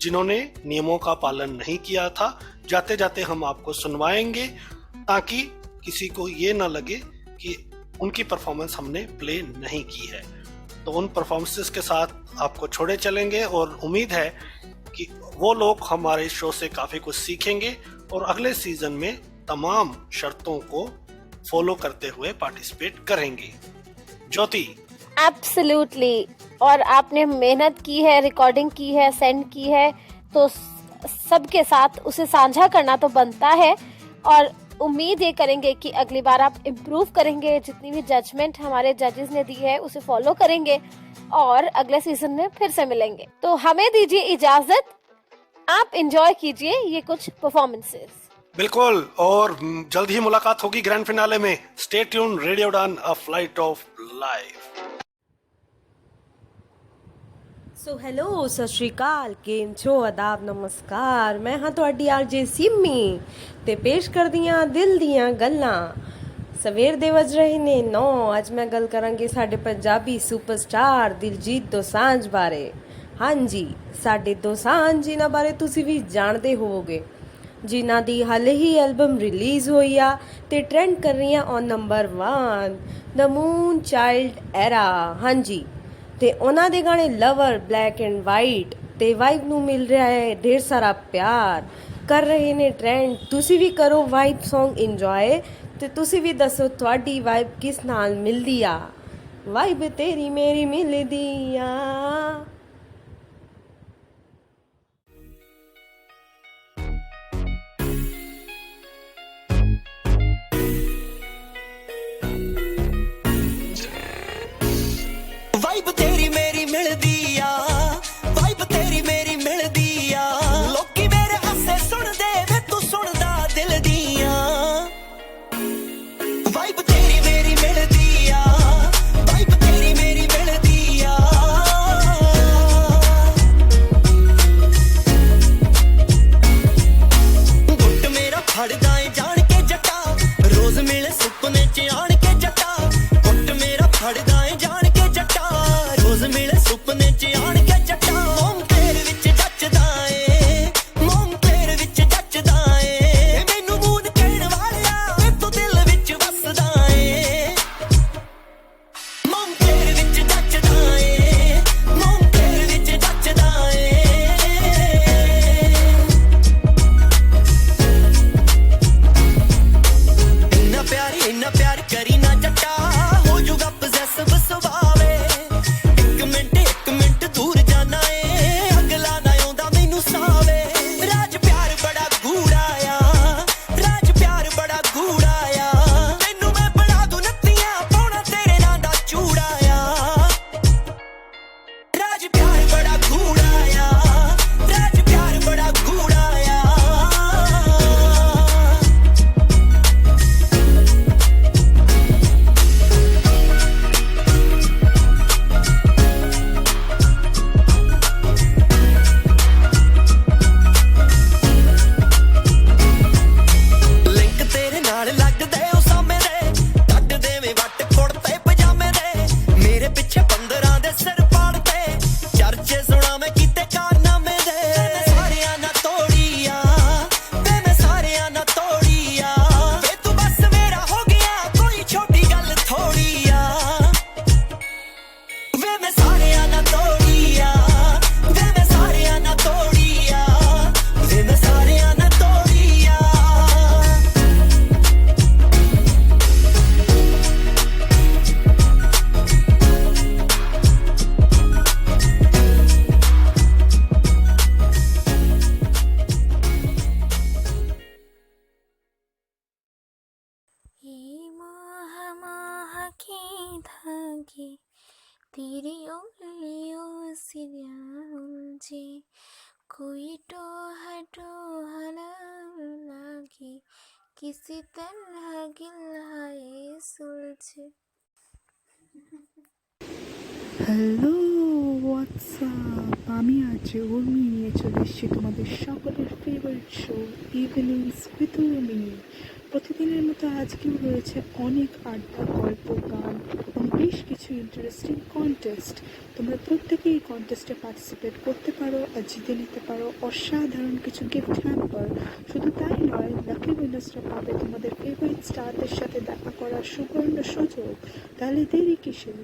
जिन्होंने नियमों का पालन नहीं किया था। जाते जाते हम आपको सुनवाएंगे ताकि किसी को ये ना लगे कि उनकी परफॉर्मेंस हमने प्ले नहीं की है। तो उन परफॉर्मेंसेस के साथ आपको छोड़े चलेंगे, और उम्मीद है कि वो लोग हमारे शो से काफी कुछ सीखेंगे और अगले सीजन में तमाम शर्तों को फॉलो करते हुए पार्टिसिपेट करेंगे। ज्योति। एब्सोल्युटली, और आपने मेहनत की है, रिकॉर्डिंग की है, सेंड की है, तो सबके साथ उसे साझा करना तो बनता है, और उम्मीद ये करेंगे कि अगली बार आप इम्प्रूव करेंगे, जितनी भी जजमेंट हमारे जजेस ने दी है उसे फॉलो करेंगे, और अगले सीजन में फिर से मिलेंगे। तो हमें दीजिए इजाजत, आप एंजॉय कीजिए ये कुछ परफॉर्मेंसेस। बिल्कुल, और जल्द ही मुलाकात होगी ग्रैंड फिनाले में। Stay tune, radio Udaan, a flight of life. So hello, ਸਤਿ ਸ਼੍ਰੀ ਅਕਾਲ, ਕਿਵੇਂ છો, ਆਦਾਬ, ਨਮਸਕਾਰ। ਮੈਂ ਹਾਂ ਤੁਹਾਡੀ ਆਰਜੇ ਸਿੰਮੀ ਤੇ ਪੇਸ਼ ਕਰਦੀ ਹਾਂ ਦਿਲ ਦੀਆਂ ਗੱਲਾਂ। ਸਵੇਰ ਦੇ ਵੱਜ ਰਹੇ ਨੇ 9। ਅੱਜ ਮੈਂ ਗੱਲ ਕਰਾਂਗੀ ਸਾਡੇ ਪੰਜਾਬੀ ਸੁਪਰਸਟਾਰ ਦਿਲਜੀਤ ਦੋਸਾਂਝ ਬਾਰੇ। ਹਾਂਜੀ, ਸਾਡੇ ਦੋਸਾਂਝ ਜਿਨ੍ਹਾਂ ਬਾਰੇ ਤੁਸੀਂ ਵੀ ਜਾਣਦੇ ਹੋਵੋਗੇ, ਜਿਨ੍ਹਾਂ ਦੀ ਹਾਲੇ ਹੀ ਐਲਬਮ ਰਿਲੀਜ਼ ਹੋਈ ਆ ਤੇ ਟ੍ਰੈਂਡ ਕਰ ਰਹੀ ਆ on number 1 the moon child era. ਹਾਂਜੀ, ਤੇ ਉਹਨਾਂ ਦੇ ਗਾਣੇ ਲਵਰ, ਬਲੈਕ ਐਂਡ ਵਾਈਟ ਤੇ ਵਾਈਬ ਨੂੰ ਮਿਲ ਰਿਹਾ ਹੈ ਢੇਰ ਸਾਰਾ ਪਿਆਰ, ਕਰ ਰਹੇ ਨੇ ਟ੍ਰੈਂਡ। ਤੁਸੀਂ ਵੀ ਕਰੋ ਵਾਈਬ ਸੌਂਗ ਇੰਜੋਏ, ਤੇ ਤੁਸੀਂ ਵੀ ਦੱਸੋ ਤੁਹਾਡੀ ਵਾਈਬ ਕਿਸ ਨਾਲ ਮਿਲਦੀ ਆ। ਵਾਈਬ ਤੇਰੀ ਮੇਰੀ ਮਿਲਦੀ ਆ। ਵਾਈਬ ਤੇਰੀ ਮੇਰੀ ਮਿਲਦੀ ਆ, ਵਾਈਬ ਤੇਰੀ ਮੇਰੀ ਮਿਲਦੀ ਆ। ਲੋਕੀ ਮੇਰੇ ਹਾਸੇ ਸੁਣਦੇ ਮਿਲੇ ਸੁਪਨੇ ਚ ਆਣ ਕੇ ਜੱਟਾ ਮੋਮ ਤੇਰੇ ਵਿੱਚ ਜੱਚਦਾ ਏ ਮੋਮ ਤੇਰੇ ਵਿੱਚ ਜੱਚਦਾ ਏ ਮੈਨੂੰ ਮੂਨ ਕਹਿਣ ਵਾਲਿਆ ਤੇ ਤੂੰ ਦਿਲ ਵਿੱਚ ਵਸਦਾ ਏ ਮੋਮ ਤੇਰੇ ਵਿੱਚ ਜੱਚਦਾ ਏ ਮੋਮ ਤੇਰੇ ਵਿੱਚ ਜੱਚਦਾ ਏ ਇੰਨਾ ਪਿਆਰ ਕਰੀ ਨਾ ਜੱਟਾ ਹੋ ਜੂਗਾ ਪੋਸੈਸਿਵ ਸੁਭਾਵੇ ਇੱਕ ਮਿੰਟ ਦੂਰ ਜਾਣਾ ਏ ਅਗਲਾ ਨਾ ਆਉਂਦਾ ਮੈਨੂੰ ਸਾਵੇ ਰਾਜ ਪਿਆਰ ਬੜਾ ਗੂੜਾ ਆ ਰਾਜ ਪਿਆਰ ਬੜਾ ਗੂੜਾ ਆ ਤੈਨੂੰ ਮੈਂ ਬਣਾ ਦੂੰ ਨੱਤੀਆਂ ਪਾਉਣਾ ਤੇਰੇ ਨਾਂ ਦਾ ਚੂੜਾ ਆ ਰਾਜ ਪਿਆਰ ਬੜਾ ਗੂੜਾ ਆ ਰਾਜ ਪਿਆਰ ਬੜਾ ਗੂੜਾ ਆ ਲਿੰਕ ਤੇਰੇ ਨਾਲ ਲੱਗਦੇ ਉਹ ਸਾਹਮਣੇ ਦੇ ਕੱਢ ਦੇਵੇਂ ਵੱਟ ਕੁੜਤੇ ਪਜਾਮੇ ਦੇ ਮੇਰੇ ਪਿੱਛੇ 15 ਦੇ ਸਿਰ ਪਾੜਤੇ ਚਰਚੇ ਸੁਣਾ ਮੈਂ ਕੀਤੇ ਕਾਰਨਾਮੇ ਦੇ ਮੈਂ ਸਾਰਿਆਂ ਨਾਲ ਤੋੜੀ ਆ ਵੇ ਮੈਂ ਸਾਰਿਆਂ ਨਾਲ ਤੋੜੀ ਆ ਵੇ ਤੂੰ ਬਸ ਮੇਰਾ ਹੋ ਗਿਆ ਕੋਈ ਛੋਟੀ ਗੱਲ ਥੋੜੀ ਆ ਵੇ ਮੈਂ ਸਾਰਿਆਂ ਨਾਲ ਤੋੜੀ ਆ ਵੇ ਮੈਂ ਸਾਰਿਆਂ ਨਾਲ ਤੋੜੀ ਆ ਵੇ ਮੈਂ ਸਾਰਿਆਂ ਨਾਲ ਤੋੜੀ ਆ ये मोह मोह के धागे तेरी उंगलियों से उलझे कोई टोह लागे किसी तरह गिल्हाए सुलझे হ্যালো হোয়াটসঅ্যাপ, আমি আজ উর্মি নিয়ে চলে এসেছি তোমাদের সকলের favourite show evenings with Urmi. প্রতিদিনের মতো আজকেও রয়েছে অনেক আড্ডা, গল্প, গান এবং বেশ কিছু ইন্টারেস্টিং কন্টেস্ট। তোমরা প্রত্যেকেই এই কন্টেস্টে পার্টিসিপেট করতে পারো আর জিতে নিতে পারো অসাধারণ কিছু গিফট হ্যাম্পার। শুধু তাই নয়, লাকি উইনার্সরা পাবে তোমাদের ফেভারিট স্টারদের সাথে দেখা করার সুবর্ণ সুযোগ। তাহলে দেরি কিসের?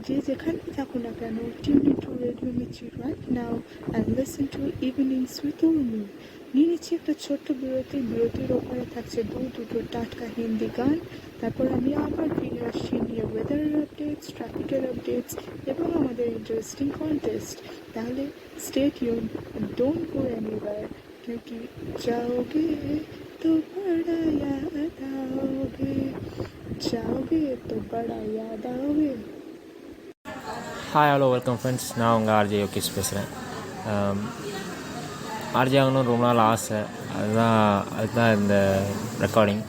যে যেখানে থাকো না কেন, tune into radio Mirchi right now and listen to evenings with Urmi. নিয়ে নিচ্ছি একটা ছোট্ট বিরতির ওপরে থাকছে দুটো টাটকা হিন্দি গান। তারপর আমি আবার ফিরে আসছি নিয়ে ওয়েদারের আপডেটস, ট্রাফিকের আপডেটস এবং আমাদের ইন্টারেস্টিং কন্টেস্ট। তাহলে stay tune, don't go anywhere, क्योंकि जाओगे तो बड़ा याद आओगे, जाओगे तो बड़ा याद आओगे। ஹாய் ஹலோ வெல்கம் ஃப்ரெண்ட்ஸ், நான் உங்கள் ஆர்ஜே யோகேஷ் பேசுகிறேன். ஆர்ஜே ஆகணும்னு ரொம்ப நாள் ஆசை, அதுதான் இந்த ரெக்கார்டிங்.